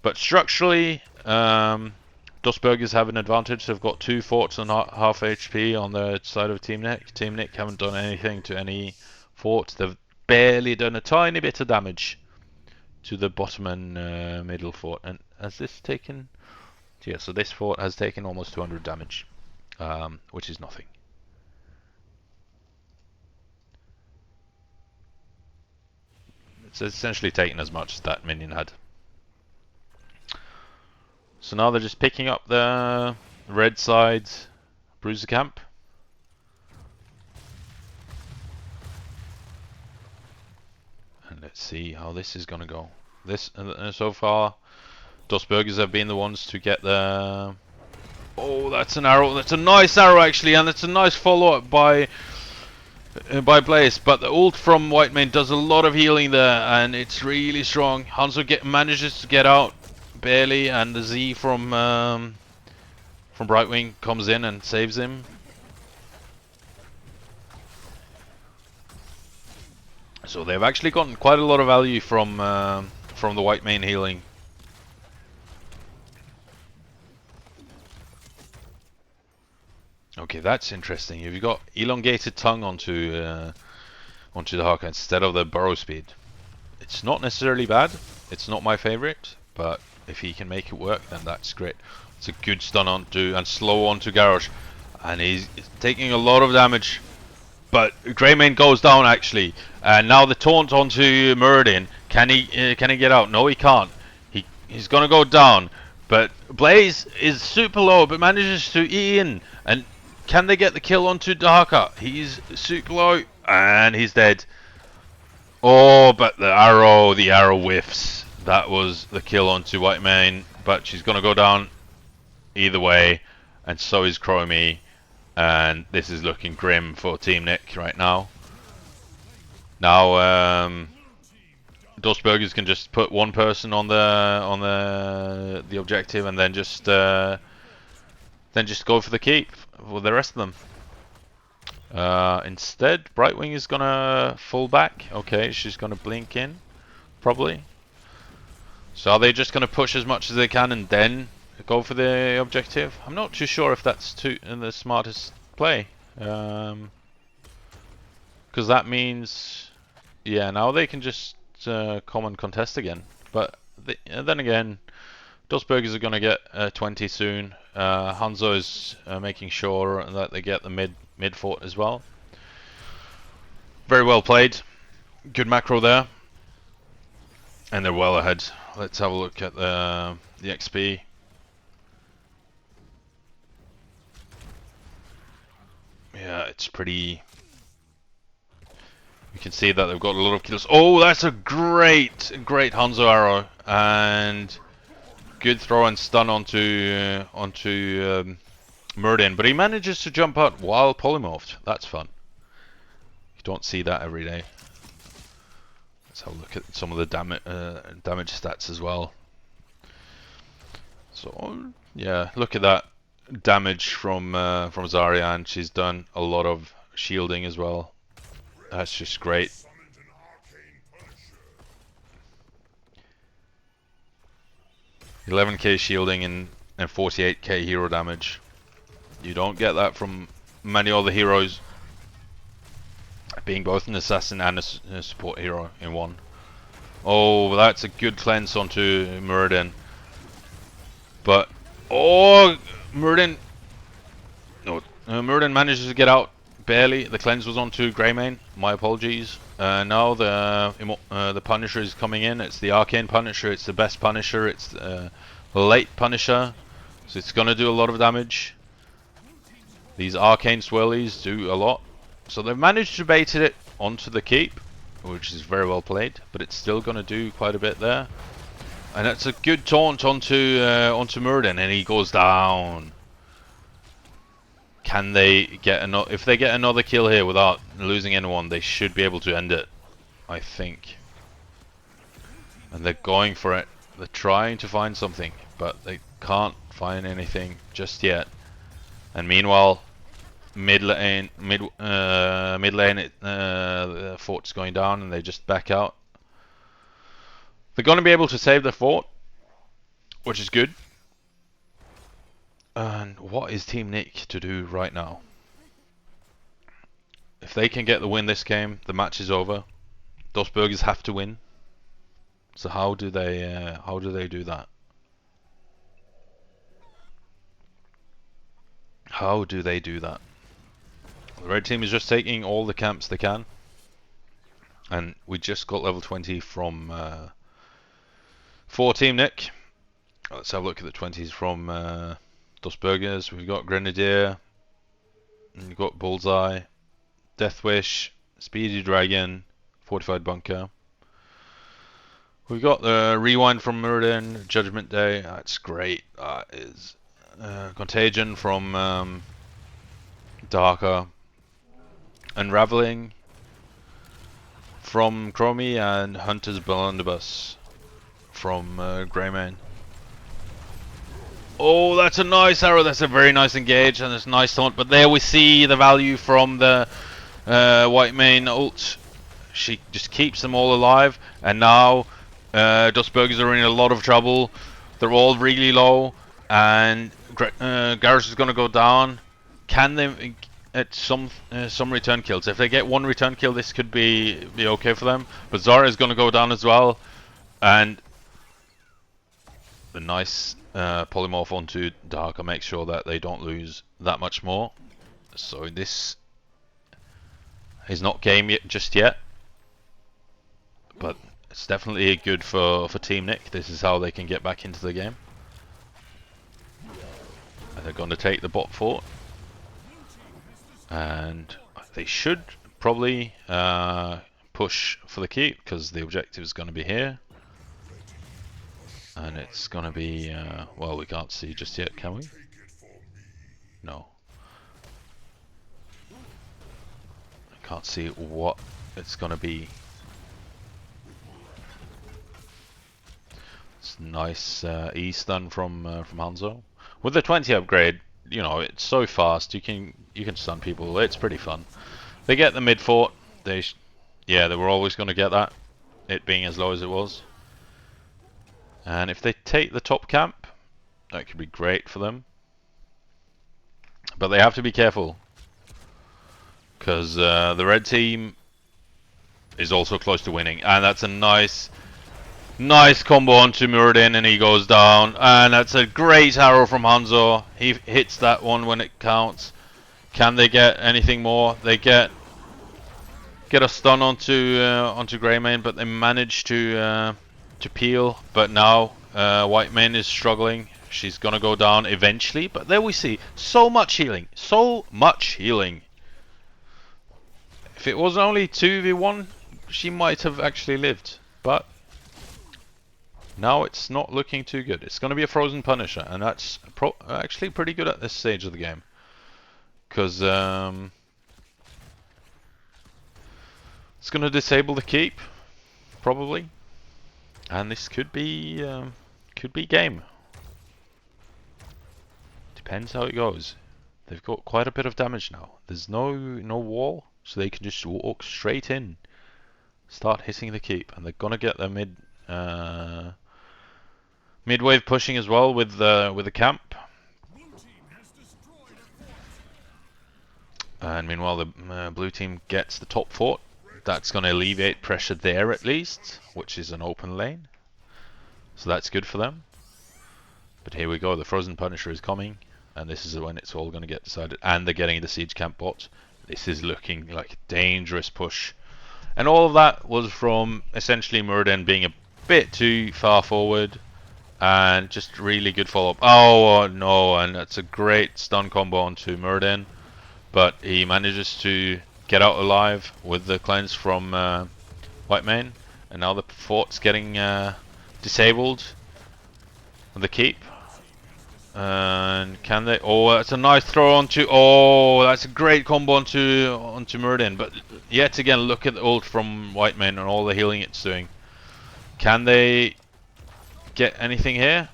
But structurally, Dustburgers have an advantage. They've got 2 forts and half HP on the side of Team Nick. Team Nick haven't done anything to any fort. They've barely done a tiny bit of damage to the bottom and middle fort. And has this taken... Yeah, so this fort has taken almost 200 damage, which is nothing. It's essentially taken as much as that minion had. So now they're just picking up the red side bruiser camp. And let's see how this is going to go. This so far, Dustburgers have been the ones to get the... Oh, that's an arrow. That's a nice arrow actually, and it's a nice follow-up by Blaze, but the ult from Whitemane does a lot of healing there, and it's really strong. Hanzo manages to get out barely, and the Z from Brightwing comes in and saves him. So they've actually gotten quite a lot of value from the Whitemane healing. Okay, that's interesting. You've got elongated tongue onto the Haka instead of the burrow speed. It's not necessarily bad. It's not my favorite, but if he can make it work, then that's great. It's a good stun onto and slow onto Garrosh, and he's taking a lot of damage. But Greymane goes down actually, and now the taunt onto Muradin. Can he get out? No, he can't. He's gonna go down. But Blaze is super low, but manages to E in. And can they get the kill onto Dahaka? He's super low, and he's dead. Oh, but the arrow whiffs. That was the kill onto Whitemane, but she's gonna go down either way, and so is Chromie. And this is looking grim for Team Nick right now. Now, Dustburgers can just put one person on the objective, and then just go for the keep for the rest of them. Instead, Brightwing is gonna fall back. Okay, she's gonna blink in, probably. So are they just gonna push as much as they can and then go for the objective? I'm not too sure if that's the smartest play, because that means, yeah, now they can just come and contest again. But then again, Dustburgers are gonna get 20 soon. Hanzo is making sure that they get the mid fort as well. Very well played. Good macro there, and they're well ahead. Let's have a look at the XP. Yeah, it's pretty... You can see that they've got a lot of kills. Oh, that's a great Hanzo arrow, and good throw and stun onto Muradin, but he manages to jump out while polymorphed. That's fun. You don't see that every day. Let's have a look at some of the damage stats as well. So yeah, look at that damage from Zarya, and she's done a lot of shielding as well. That's just great. $11k shielding and 48k hero damage. You don't get that from many other heroes, being both an assassin and a support hero in one. Oh, that's a good cleanse onto Muradin. But, oh, Muradin, no, Muradin manages to get out barely. The cleanse was onto Greymane. My apologies. Now the Punisher is coming in. It's the Arcane Punisher. It's the best Punisher. It's the late Punisher. So it's gonna do a lot of damage. These Arcane Swirlies do a lot. So they've managed to bait it onto the keep, which is very well played. But it's still gonna do quite a bit there. And that's a good taunt onto Muradin, and he goes down. Can they get another? If they get another kill here without losing anyone, they should be able to end it, I think. And they're going for it. They're trying to find something, but they can't find anything just yet. And meanwhile, mid lane, the fort's going down, and they just back out. They're going to be able to save the fort, which is good. And what is Team Nick to do right now? If they can get the win this game, the match is over. Those Burgers have to win. So how do they do that? How do they do that? The red team is just taking all the camps they can. And we just got level 20 from for Team Nick. Let's have a look at the 20s from Dos Burgers. We've got Grenadier, and we've got Bullseye, Death Wish, Speedy Dragon, Fortified Bunker. We've got the Rewind from Muradin, Judgment Day. That's great. That is Contagion from Darker, Unraveling from Chromie, and Hunter's Blunderbuss from Greymane. Oh, that's a nice arrow. That's a very nice engage, and it's a nice taunt. But there we see the value from the Whitemane ult. She just keeps them all alive, and now Dustburgers are in a lot of trouble. They're all really low, and Garrus is going to go down. Can they get some return kills? If they get one return kill, this could be okay for them. But Zara is going to go down as well, and the nice polymorph onto Darker makes sure that they don't lose that much more. So this is not game yet, just yet, but it's definitely good for Team Nick. This is how they can get back into the game. And they're going to take the bot fort, and they should probably push for the keep, because the objective is going to be here. And it's gonna be, well, we can't see just yet, can we? No. I can't see what it's gonna be. It's nice E-stun from Hanzo. With the 20 upgrade, you know, it's so fast. You can stun people. It's pretty fun. They get the mid fort. Yeah, they were always gonna get that. It being as low as it was. And if they take the top camp, that could be great for them. But they have to be careful, because the red team is also close to winning. And that's a nice combo onto Muradin, and he goes down. And that's a great arrow from Hanzo. He hits that one when it counts. Can they get anything more? They get a stun onto Greymane, but they manage to peel. But now Whitemane is struggling. She's gonna go down eventually, but there we see so much healing, If it was only 2v1, she might have actually lived, but now it's not looking too good. It's gonna be a frozen Punisher, and that's actually pretty good at this stage of the game, because it's gonna disable the keep probably. And this could be game. Depends how it goes. They've got quite a bit of damage now. There's no wall, so they can just walk straight in, start hitting the keep, and they're gonna get their mid-wave pushing as well with the camp. And meanwhile, the blue team gets the top fort. That's going to alleviate pressure there at least, which is an open lane. So that's good for them. But here we go, the Frozen Punisher is coming, and this is when it's all going to get decided. And they're getting the Siege Camp bot. This is looking like a dangerous push. And all of that was from essentially Muradin being a bit too far forward, and just really good follow-up. Oh no, and that's a great stun combo onto Muradin. But he manages to get out alive with the cleanse from Whitemane, and now the fort's getting disabled. The keep, and can they? Oh, that's a nice throw onto. Oh, that's a great combo onto Muradin. But yet again, look at the ult from Whitemane and all the healing it's doing. Can they get anything here?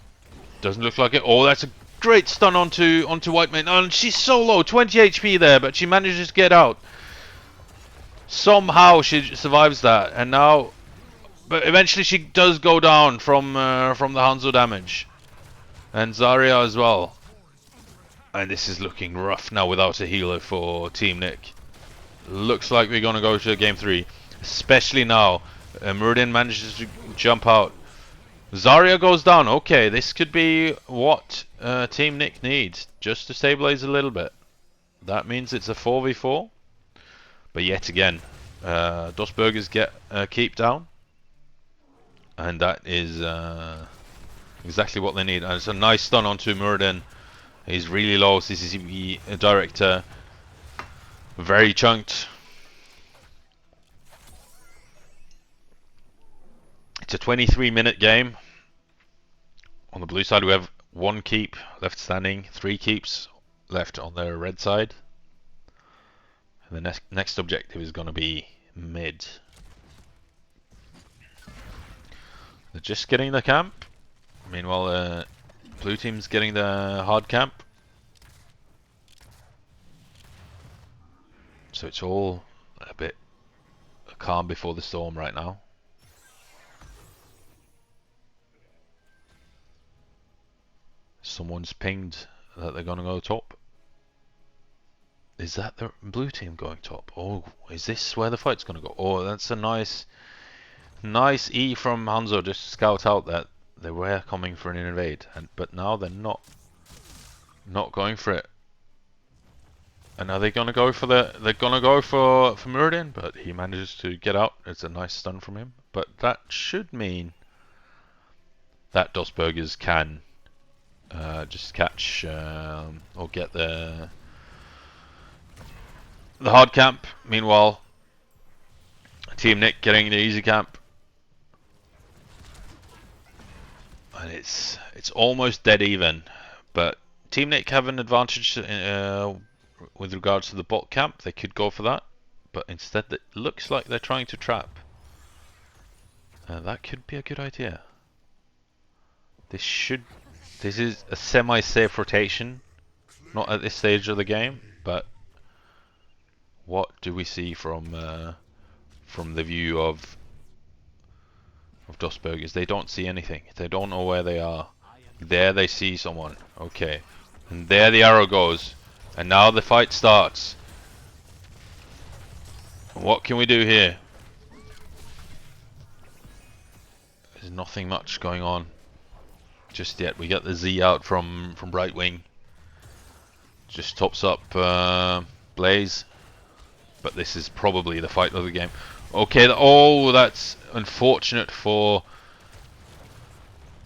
Doesn't look like it. Oh, that's a great stun onto Whitemane. And she's so low, 20 HP there, but she manages to get out. Somehow she survives that, and now, but eventually she does go down from the Hanzo damage, and Zarya as well. And this is looking rough now without a healer for Team Nick. Looks like we're gonna go to game 3, especially now. Muradin manages to jump out. Zarya goes down. Okay, this could be what Team Nick needs, just to stabilize a little bit. That means it's a 4v4. But yet again, Dosburgers get keep down. And that is exactly what they need. And it's a nice stun onto Muradin. He's really low. CCCB director. Very chunked. It's a 23-minute game. On the blue side we have 1 keep left standing, 3 keeps left on the red side. And the next objective is going to be mid. They're just getting the camp. Meanwhile, blue team's getting the hard camp. So it's all a bit calm before the storm right now. Someone's pinged that they're going to go top. Is that the blue team going top? Oh, is this where the fight's going to go? Oh, that's a nice E from Hanzo, just to scout out that they were coming for an invade, but now they're not going for it. And are they going to go for they're going to go for Muradin, but he manages to get out. It's a nice stun from him, but that should mean that Dosburgers can just catch or get the hard camp. Meanwhile, Team Nick getting the easy camp, and it's almost dead even. But Team Nick have an advantage with regards to the bot camp. They could go for that, but instead it looks like they're trying to trap. That could be a good idea. This is a semi-safe rotation, not at this stage of the game, but what do we see from the view of Dosburgers? They don't see anything. They don't know where they are. There they see someone. Okay, and there the arrow goes, and now the fight starts. What can we do here? There's nothing much going on just yet. We get the Z out from Brightwing. Just tops up Blaze. But this is probably the fight of the game. Okay, oh, that's unfortunate for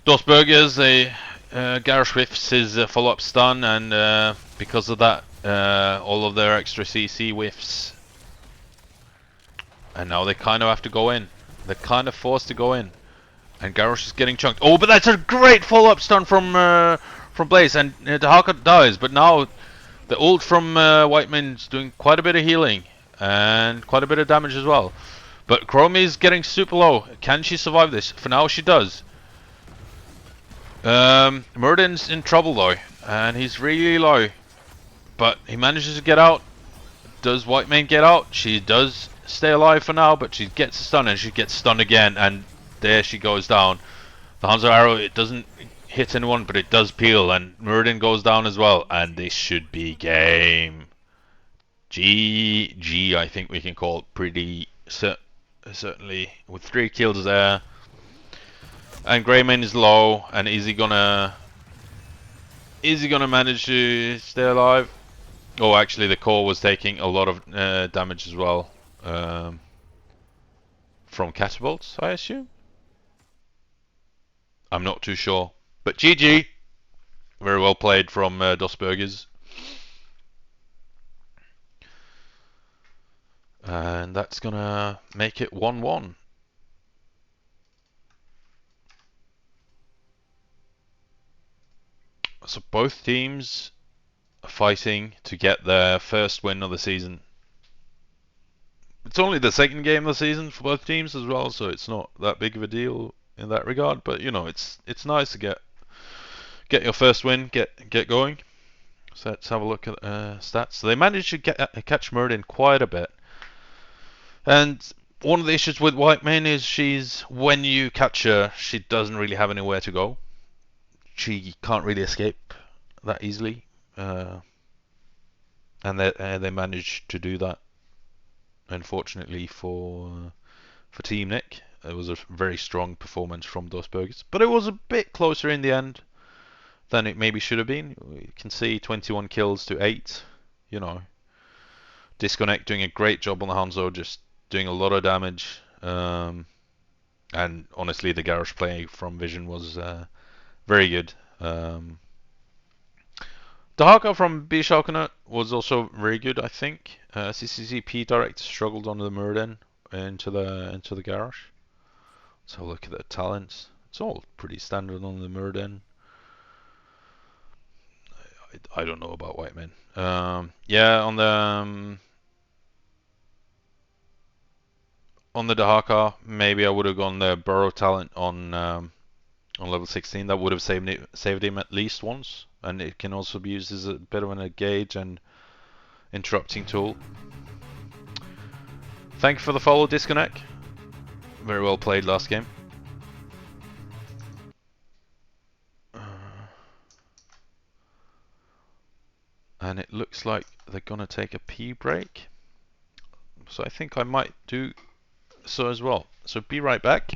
Dosburgers. Garrosh whiffs his follow-up stun, and because of that, all of their extra CC whiffs. And now they kind of have to go in. They're kind of forced to go in. And Garrosh is getting chunked. Oh, but that's a great follow-up stun from Blaze, and Dahaka dies. But now the ult from Whitemane's doing quite a bit of healing and quite a bit of damage as well. But Chromie is getting super low. Can she survive this? For now, she does. Muradin's in trouble though, and he's really low. But he manages to get out. Does Whitemane get out? She does stay alive for now, but she gets a stun, and she gets stunned again, and there she goes down. The Hanzo arrow, it doesn't hit anyone, but it does peel, and Muradin goes down as well, and this should be game. GG, I think we can call it pretty certainly with 3 kills there. And Greymane is low, and is he gonna manage to stay alive? Oh, actually, the core was taking a lot of damage as well from catapults, I assume. I'm not too sure, but GG, very well played from Dos Burgers, and that's gonna make it 1-1. So both teams are fighting to get their first win of the season. It's only the second game of the season for both teams as well, so it's not that big of a deal in that regard. But you know, it's nice to get your first win, get going. So let's have a look at stats. So they managed to catch Murden quite a bit, and one of the issues with Whitemane is when you catch her, she doesn't really have anywhere to go. She can't really escape that easily, and they managed to do that. Unfortunately for Team Nick, it was a very strong performance from Dos Burgers, but it was a bit closer in the end than it maybe should have been. You can see 21 kills to 8. You know, Disconnect doing a great job on the Hanzo, just doing a lot of damage. And honestly, the garage play from Vision was very good. Dahaka from B Sharknut was also very good, I think. CCCP Direct struggled on the Murden into the garage. So look at the talents. It's all pretty standard on the Murden. I don't know about Whiteman. Yeah, on the Dahaka, maybe I would have gone the Burrow talent on level 16. That would have saved him at least once, and it can also be used as a bit of an engage and interrupting tool. Thank you for the follow, Disconnect. Very well played last game. And it looks like they're gonna take a pee break, so I think I might do so as well. So be right back.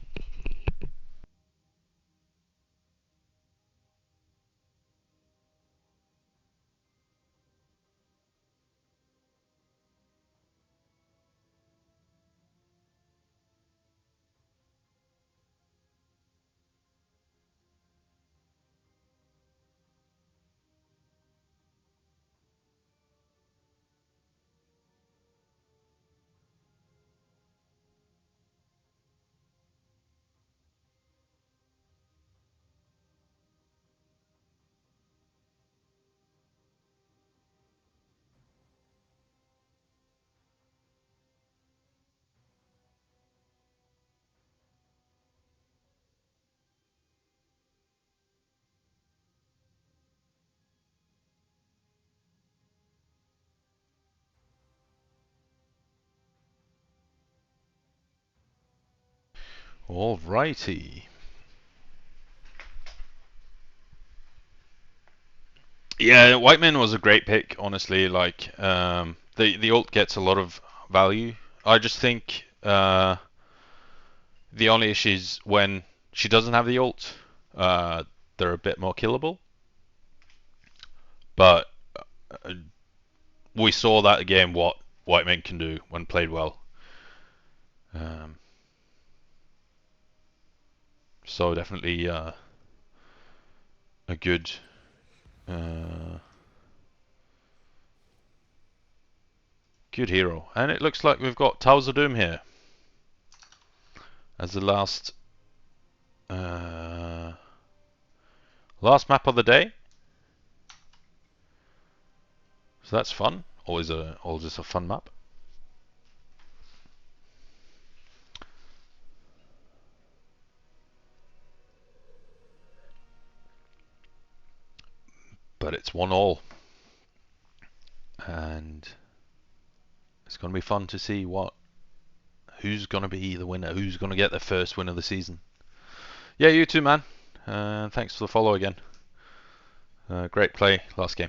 Alrighty. Yeah, Whiteman was a great pick, honestly. Like, the ult gets a lot of value. I just think the only issue is when she doesn't have the ult, they're a bit more killable. But uh, we saw that game what Whiteman can do when played well. Um, so definitely a good good hero. And it looks like we've got Towers of Doom here as the last map of the day. So that's fun. Always a fun map. But it's 1-1, and it's going to be fun to see who's going to be the winner, who's going to get the first win of the season. Yeah, you too, man. Thanks for the follow again. Great play last game.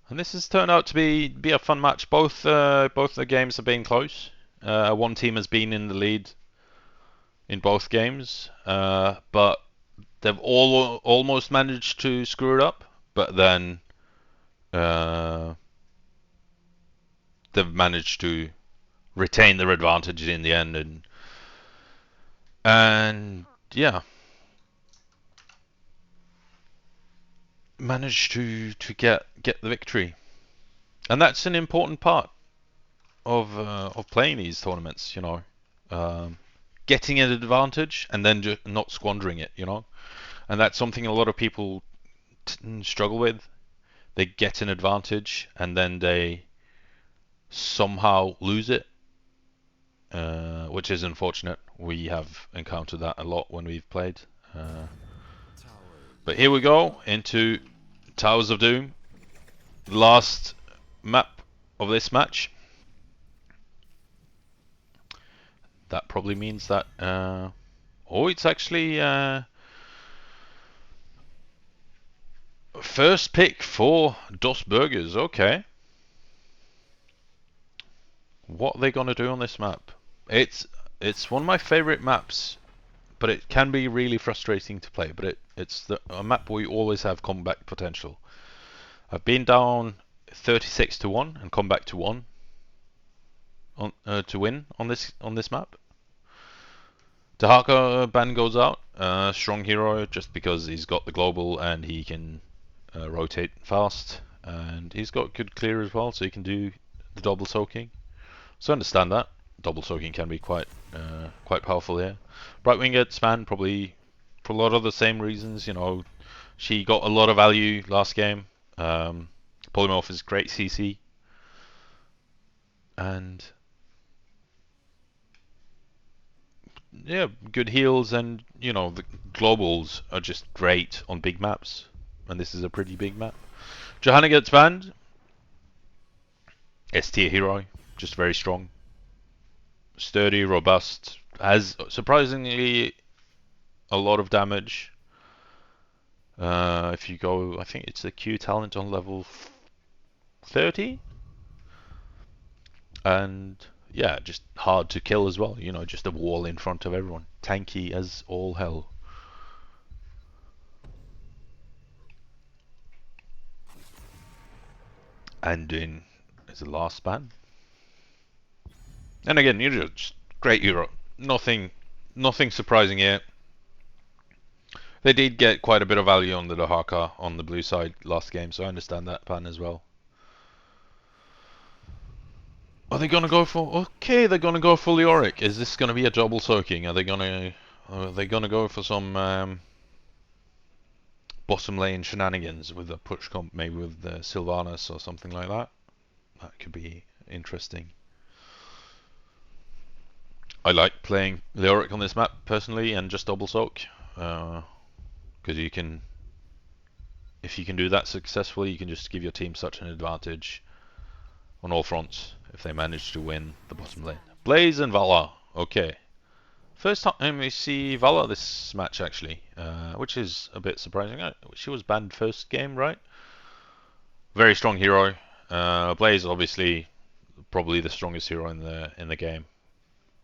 And this has turned out to be a fun match. Both the games have been close. One team has been in the lead in both games, but they've all almost managed to screw it up. But then uh, they've managed to retain their advantage in the end, and yeah, managed to get the victory. And that's an important part of playing these tournaments. Um, getting an advantage and then just not squandering it. And that's something a lot of people struggle with. They get an advantage and then they somehow lose it, which is unfortunate. We have encountered that a lot when we've played. Uh, but here we go into Towers of Doom, the last map of this match. That probably means that. Oh, it's actually first pick for Dos Burgers. Okay. What are they gonna do on this map? It's one of my favorite maps, but it can be really frustrating to play. But it's a map where you always have comeback potential. I've been down 36 to 1 and come back to 1 to win on this map. Dahaka ban goes out. Strong hero just because he's got the global and he can rotate fast, and he's got good clear as well, so he can do the double soaking. So I understand that double soaking can be quite powerful here. Brightwing gets banned probably for a lot of the same reasons. She got a lot of value last game. Polymorph is great CC, and yeah, good heals, and the globals are just great on big maps, and this is a pretty big map. Johanna gets banned. S tier hero, just very strong, sturdy, robust, has surprisingly a lot of damage. If you go, I think it's the Q talent on level 30, and yeah, just hard to kill as well. Just a wall in front of everyone. Tanky as all hell. And in is the last ban. And again, you're just great hero. Nothing surprising here. They did get quite a bit of value on the Dahaka on the blue side last game, so I understand that ban as well. Are they gonna go for? Okay, they're gonna go for Leoric. Is this gonna be a double soaking? Are they gonna go for some bottom lane shenanigans with a push comp, maybe with the Sylvanas or something like that? That could be interesting. I like playing Leoric on this map personally, and just double soak, because you can, if you can do that successfully, you can just give your team such an advantage on all fronts if they manage to win the bottom lane. Blaze and Vala. Okay. First time we see Vala this match actually, which is a bit surprising. She was banned first game, right? Very strong hero. Blaze obviously probably the strongest hero in the game,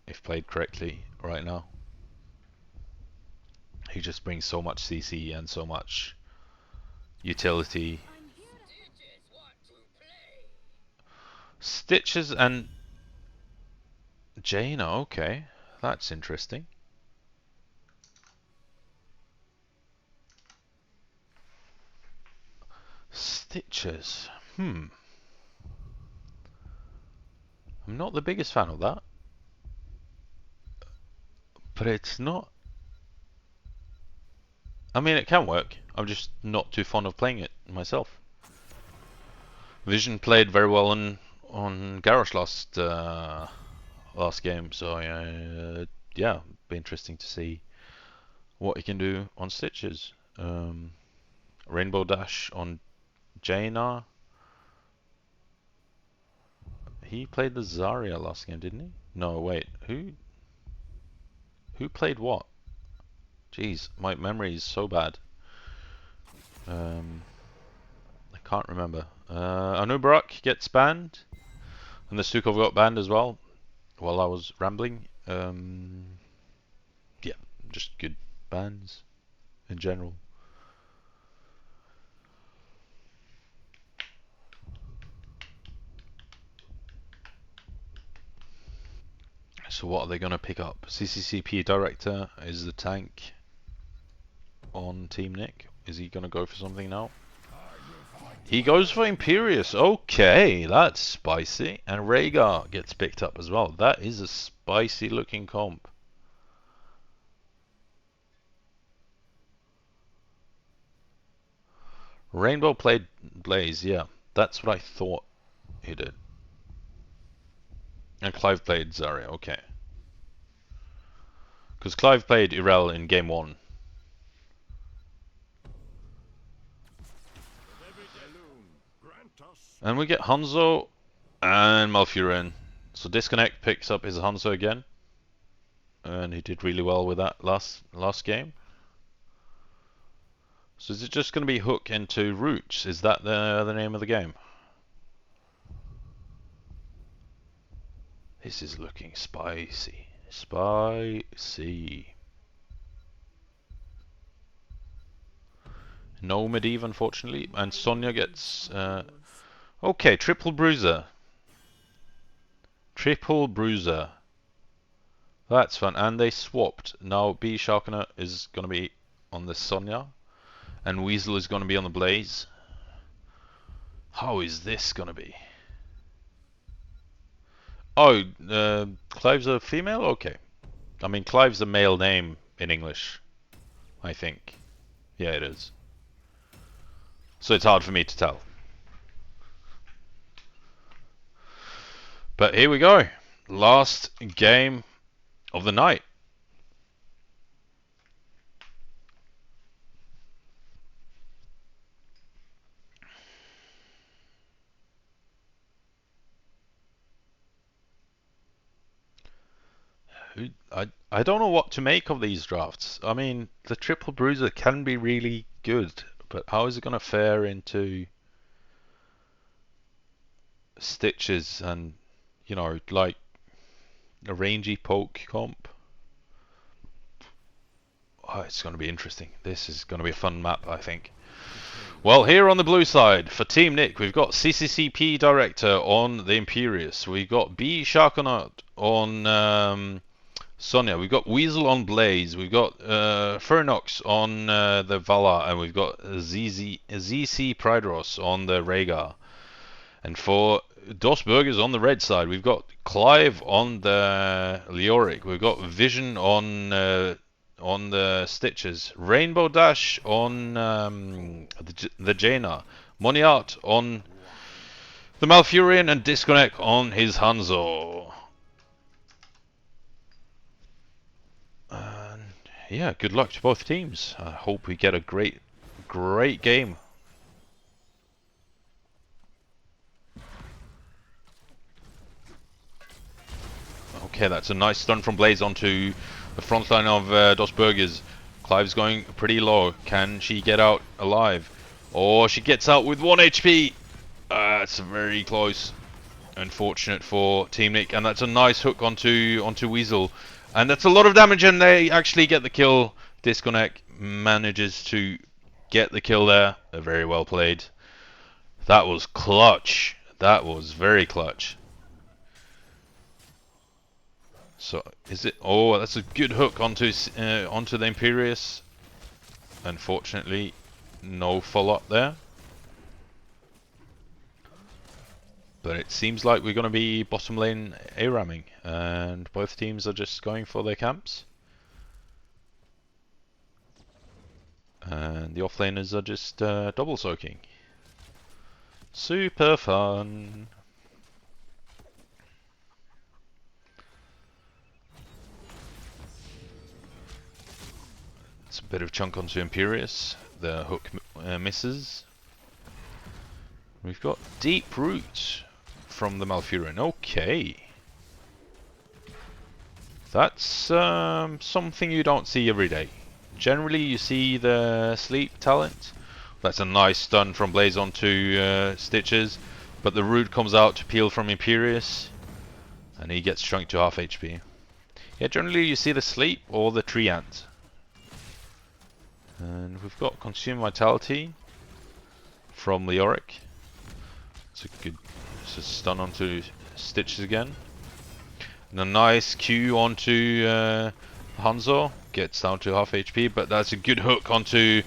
if played correctly right now. He just brings so much CC and so much utility. Stitches and Jaina, okay. That's interesting. Stitches. I'm not the biggest fan of that. But it's not. I mean, it can work. I'm just not too fond of playing it myself. Vision played very well on Garrosh last game, so yeah, be interesting to see what he can do on Stitches. Rainbow Dash on Jaina. He played the Zarya last game, didn't he? No, wait. Who played what? Jeez, my memory is so bad. I can't remember. Anubarak gets banned, and the Stukov got banned as well while I was rambling. Yeah, just good bans in general. So what are they going to pick up? CCCP Director is the tank on Team Nick. Is he going to go for something now? He goes for Imperious. Okay, that's spicy. And Rhaegar gets picked up as well. That is a spicy looking comp. Rainbow played Blaze, yeah. That's what I thought he did. And Clive played Zarya, okay. Because Clive played Irel in game 1. And we get Hanzo and Malfurion. So Disconnect picks up his Hanzo again. And he did really well with that last game. So is it just going to be Hook into Roots? Is that the name of the game? This is looking spicy. Spicy. No Medivh, unfortunately. And Sonya gets... okay, Triple Bruiser. Triple Bruiser. That's fun. And they swapped. Now B Sharkner is going to be on the Sonya. And Weasel is going to be on the Blaze. How is this going to be? Oh, Clive's a female? Okay. I mean, Clive's a male name in English, I think. Yeah, it is. So it's hard for me to tell. But here we go. Last game of the night. I don't know what to make of these drafts. I mean, the Triple Bruiser can be really good, but how is it going to fare into Stitches and, you know, like a rangy poke comp? Oh, it's going to be interesting. This is going to be a fun map, I think. Well, here on the blue side, for Team Nick, we've got CCCP Director on the Imperious. We've got B Sharkonaut on Sonya. We've got Weasel on Blaze. We've got Fernox on the Valar. And we've got ZC Prideros on the Rhaegar. And for Dos Burgers on the red side, we've got Clive on the Leoric. We've got Vision on the Stitches. Rainbow Dash on the Jaina. Moniart on the Malfurion. And Disconnect on his Hanzo. And yeah, good luck to both teams. I hope we get a great game. Okay, that's a nice stun from Blaze onto the front line of Dos Burgers. Clive's going pretty low. Can she get out alive? Oh, she gets out with 1 HP. That's very close. Unfortunate for Team Nick. And that's a nice hook onto Weasel. And that's a lot of damage, and they actually get the kill. Disconnect manages to get the kill there. They're very well played. That was clutch. That was very clutch. So is it? Oh, that's a good hook onto the Imperious. Unfortunately, no follow-up there. But it seems like we're going to be bottom lane A-ramming, and both teams are just going for their camps. And the offlaners are just double soaking. Super fun. It's a bit of chunk onto Imperious. The hook misses. We've got Deep Root from the Malfurion. Okay. That's something you don't see every day. Generally you see the sleep talent That's a nice stun from Blaze onto Stitches, but the root comes out to peel from Imperius, and he gets shrunk to half HP. Yeah, generally you see the sleep or the tree ant. And we've got Consume Vitality from Leoric. It's a stun onto Stitches again. And a nice Q onto Hanzo. Gets down to half HP, but that's a good hook onto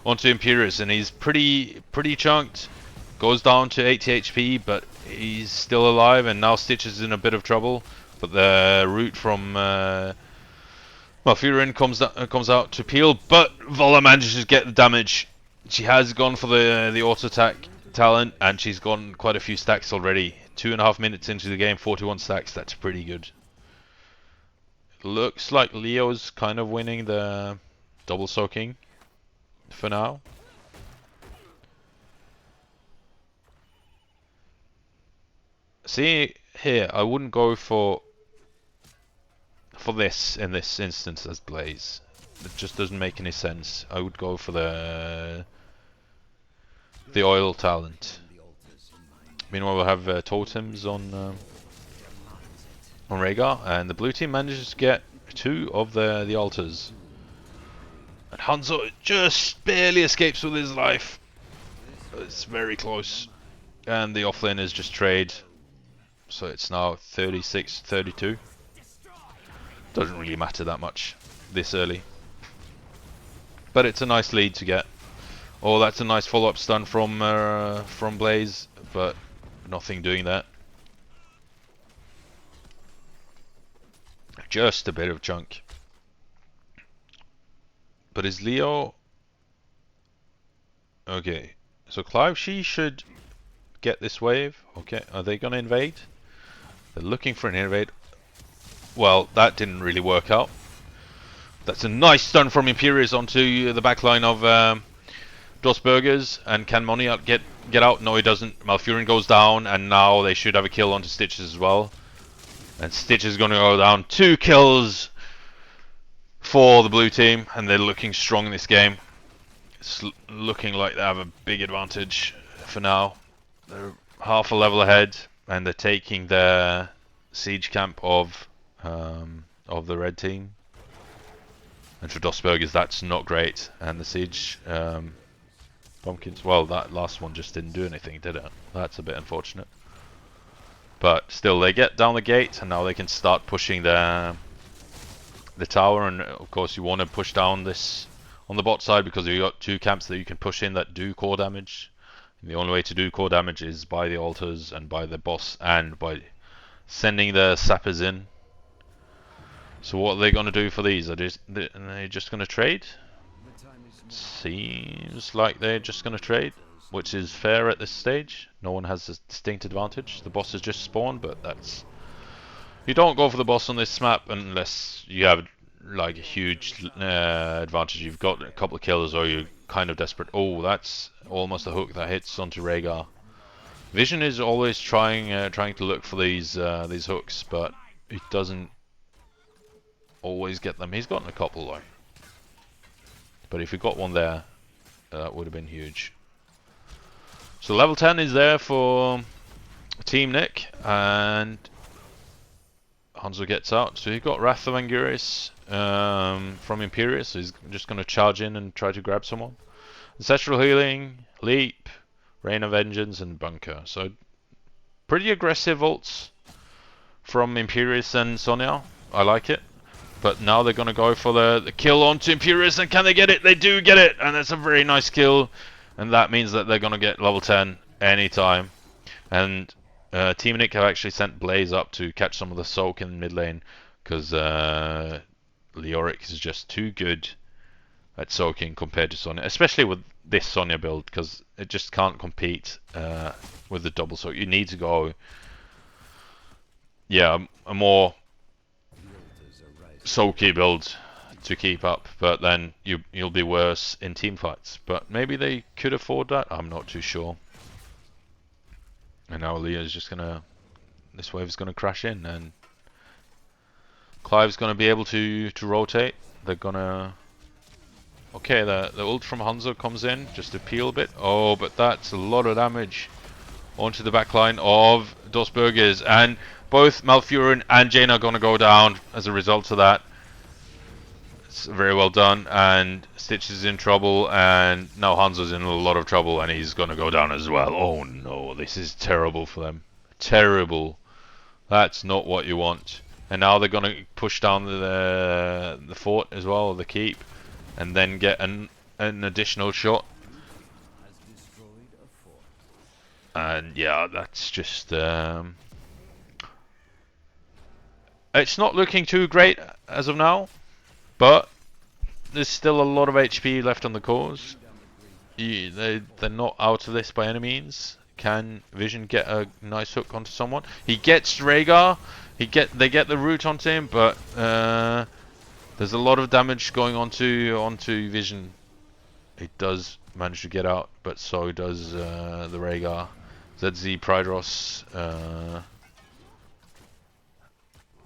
Imperius, and he's pretty chunked. Goes down to 80 HP, but he's still alive, and now Stitches is in a bit of trouble. But the root from Malfurion comes out to peel, but Vola manages to get the damage. She has gone for the auto attack talent, and she's gone quite a few stacks already. 2.5 minutes into the game, 41 stacks. That's pretty good. Looks like Leo's kind of winning the double soaking for now. See here, I wouldn't go for this in this instance as Blaze. It just doesn't make any sense. I would go for the oil talent. Meanwhile, we'll have totems on Rhaegar, and the blue team manages to get 2 of the altars. And Hanzo just barely escapes with his life. It's very close. And the offlane is just trade. So it's now 36-32. Doesn't really matter that much this early. But it's a nice lead to get. Oh, that's a nice follow-up stun from Blaze, but nothing doing that. Just a bit of chunk. But is Leo... Okay, so Clive, she should get this wave. Okay, are they gonna invade? They're looking for an invade. Well, that didn't really work out. That's a nice stun from Imperius onto the backline of Dos Burgers. And can Moniat get out? No, he doesn't. Malfurion goes down, and now they should have a kill onto Stitches as well. And Stitches is going to go down. 2 kills for the blue team, and they're looking strong in this game. It's looking like they have a big advantage for now. They're half a level ahead, and they're taking their siege camp of the red team. And for Dosbergers, that's not great. And the siege pumpkins, well, that last one just didn't do anything, did it? That's a bit unfortunate. But still, they get down the gate, and now they can start pushing the tower. And of course, you want to push down this on the bot side because you've got 2 camps that you can push in that do core damage. And the only way to do core damage is by the altars and by the boss and by sending the sappers in. So what are they going to do for these? Are they just going to trade? Seems like they're just going to trade, which is fair at this stage. No one has a distinct advantage. The boss has just spawned, but that's... You don't go for the boss on this map unless you have like a huge advantage. You've got a couple of kills or you're kind of desperate. Oh, that's almost a hook that hits onto Rhaegar. Vision is always trying to look for these hooks, but it doesn't always get them. He's gotten a couple though. But if he got one there, that would have been huge. So level 10 is there for Team Nick, and Hanzo gets out. So he got Wrath of Anguirus from Imperius, so he's just going to charge in and try to grab someone. Ancestral Healing, Leap, Rain of Vengeance, and Bunker. So pretty aggressive ults from Imperius and Sonya. I like it. But now they're going to go for the kill onto Imperius, and can they get it? They do get it, and that's a very nice kill. And that means that they're going to get level 10 anytime. And Team Nick have actually sent Blaze up to catch some of the soak in mid lane, because Leoric is just too good at soaking compared to Sonya, especially with this Sonya build, because it just can't compete with the double soak. You need to go, yeah, a more soaky build to keep up, but then you'll be worse in team fights. But maybe they could afford that. I'm not too sure. And now Leah's just gonna, this wave is gonna crash in, and Clive's gonna be able to rotate. They're gonna Okay, the ult from Hanzo comes in just to peel a bit. Oh, but that's a lot of damage onto the back line of Dos Burgers, and both Malfurion and Jane are going to go down as a result of that. It's very well done, and Stitch is in trouble, and now Hanzo's in a lot of trouble, and he's going to go down as well. Oh no, this is terrible for them. Terrible. That's not what you want. And now they're going to push down the fort as well, the keep, and then get an additional shot. And yeah, that's just it's not looking too great as of now, but there's still a lot of HP left on the cores. They're not out of this by any means. Can Vision get a nice hook onto someone? He gets Rhaegar. They get the root onto him, but there's a lot of damage going onto Vision. He does manage to get out, but so does the Rhaegar. ZZ Prydros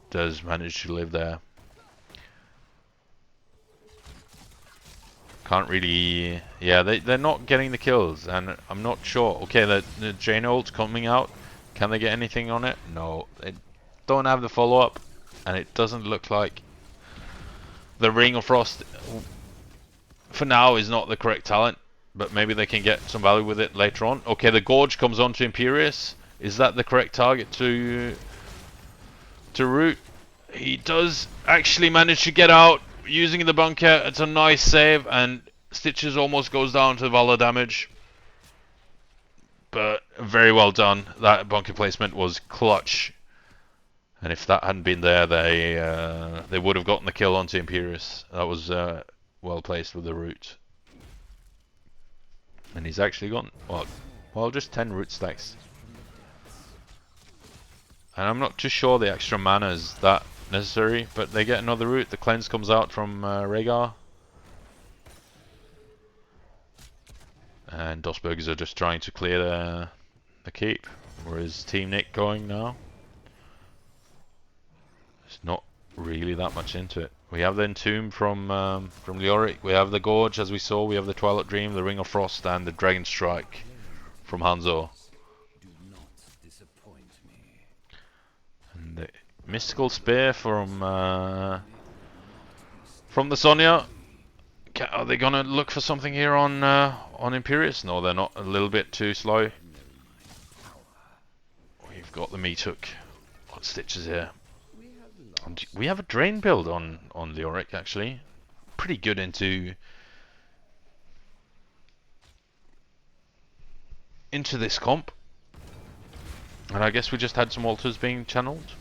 does manage to live there. Can't really... Yeah, they're not getting the kills, and I'm not sure. Okay, the Jane ult coming out. Can they get anything on it? No. They don't have the follow-up, and it doesn't look like the Ring of Frost, for now, is not the correct talent, but maybe they can get some value with it later on. Okay, the Gorge comes on to Imperius. Is that the correct target to root? He does actually manage to get out using the bunker. It's a nice save, and Stitches almost goes down to Valor damage. But very well done. That bunker placement was clutch. And if that hadn't been there, they would have gotten the kill onto Imperius. That was well placed with the root. And he's actually gotten, well, just 10 root stacks. And I'm not too sure the extra mana is that necessary, but they get another root. The cleanse comes out from Rhaegar. And Dosburgers are just trying to clear the keep. Where is Team Nick going now? There's not really that much into it. We have the Entomb from Leoric. We have the Gorge, as we saw. We have the Twilight Dream, the Ring of Frost, and the Dragon Strike from Hanzo. And the Mystical Spear from the Sonya. Are they gonna look for something here on Imperius? No, they're not. A little bit too slow. We've got the meat hook on Stitches here. And we have a drain build on Leoric actually. Pretty good into this comp. And I guess we just had some altars being channeled.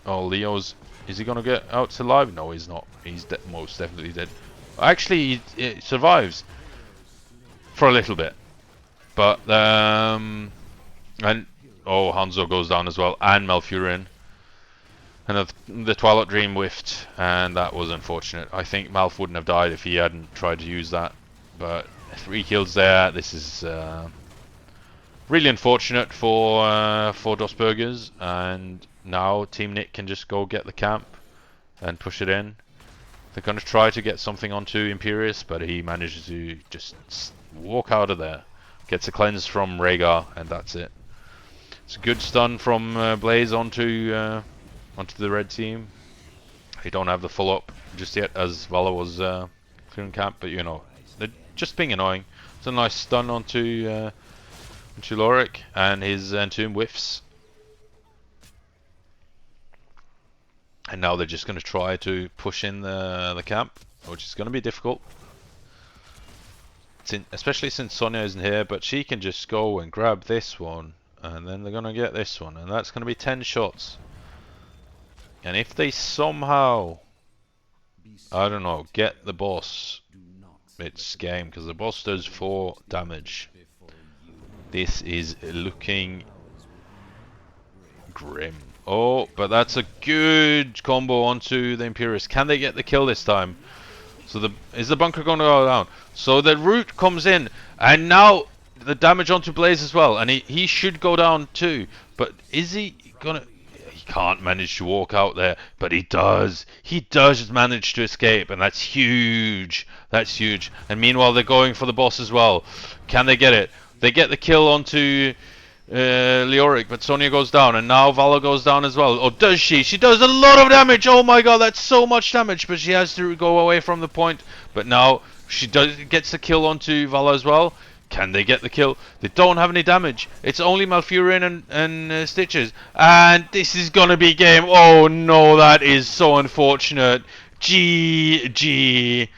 Oh, Leo's... Is he gonna get out alive? No, he's not. He's most definitely dead. Actually, he survives for a little bit, but and oh, Hanzo goes down as well, and Malfurion, and the Twilight Dream whiffed, and that was unfortunate. I think Malf wouldn't have died if he hadn't tried to use that, but 3 kills there. This is really unfortunate for Dosburgers, and now Team Nick can just go get the camp and push it in. They're going to try to get something onto Imperius, but he manages to just walk out of there. Gets a cleanse from Rhaegar, and that's it. It's a good stun from Blaze onto the red team. They don't have the follow-up just yet, as Valor was clearing camp, but you know, they're just being annoying. It's a nice stun onto Lorik, and his Entomb whiffs. And now they're just going to try to push in the camp, which is going to be difficult. Especially since Sonya isn't here, but she can just go and grab this one, and then they're going to get this one, and that's going to be 10 shots. And if they somehow, I don't know, get the boss, it's game, because the boss does 4 damage. This is looking grim. Oh, but that's a good combo onto the Imperius. Can they get the kill this time? So is the bunker going to go down? So the root comes in, and now the damage onto Blaze as well, and he should go down too. But is he gonna? he can't manage to walk out there, but he does. He does manage to escape, and that's huge. That's huge. And meanwhile, they're going for the boss as well. Can they get it? They get the kill onto Leoric, but Sonya goes down, and now Vala goes down as well. Or does she? She does a lot of damage. Oh my god, that's so much damage, but she has to go away from the point. But now she gets the kill onto Vala as well. Can they get the kill? They don't have any damage. It's only Malfurion and Stitches. And this is gonna be game. Oh no, that is so unfortunate. GG.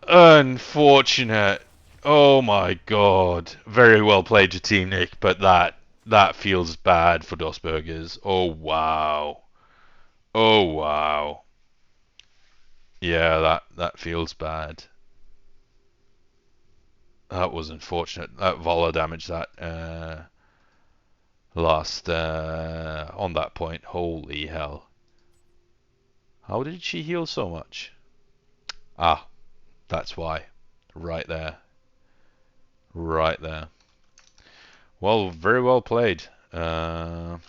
Unfortunate. Oh my god. Very well played your team, Nick, but that feels bad for Dos Burgers. Oh wow. Oh wow. Yeah, that feels bad. That was unfortunate. That Vola damaged that last on that point. Holy hell. How did she heal so much? Ah, that's why. Right there. Right there. Well, very well played. I'll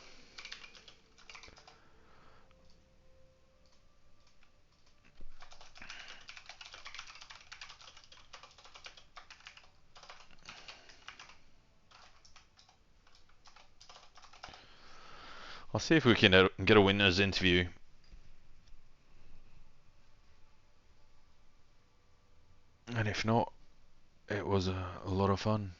see if we can get a winner's interview. And if not, it was a lot of fun.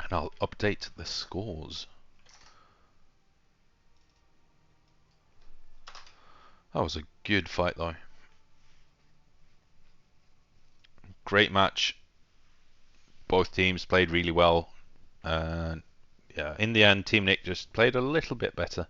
And I'll update the scores. That was a good fight though. Great match. Both teams played really well. And yeah, in the end, Team Nick just played a little bit better.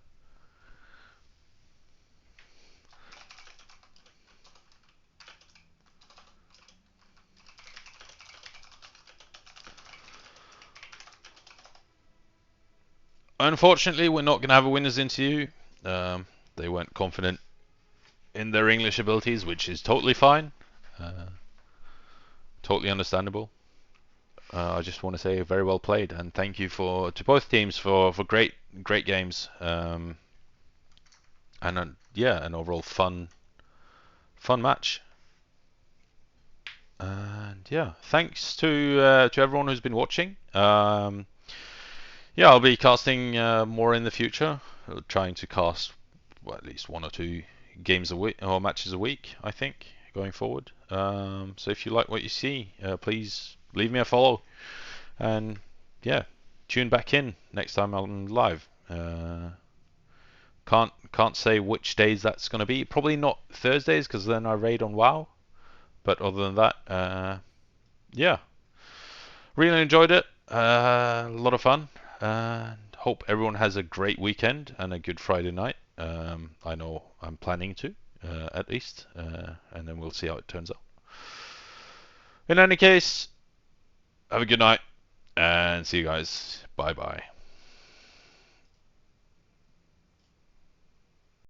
Unfortunately, we're not going to have a winner's interview. They weren't confident in their English abilities, which is totally fine. Totally understandable. I just want to say very well played, and thank you to both teams for great games. And yeah, an overall fun match. And yeah, thanks to everyone who's been watching. Yeah, I'll be casting more in the future. Trying to cast at least 1 or 2 games a week or matches a week, I think, going forward. So if you like what you see, please leave me a follow, and yeah, tune back in next time I'm live. Can't say which days that's going to be. Probably not Thursdays because then I raid on WoW. But other than that, yeah, really enjoyed it. A lot of fun. And hope everyone has a great weekend and a good Friday night. I know I'm planning to, at least, and then we'll see how it turns out. In any case, have a good night and see you guys. Bye bye.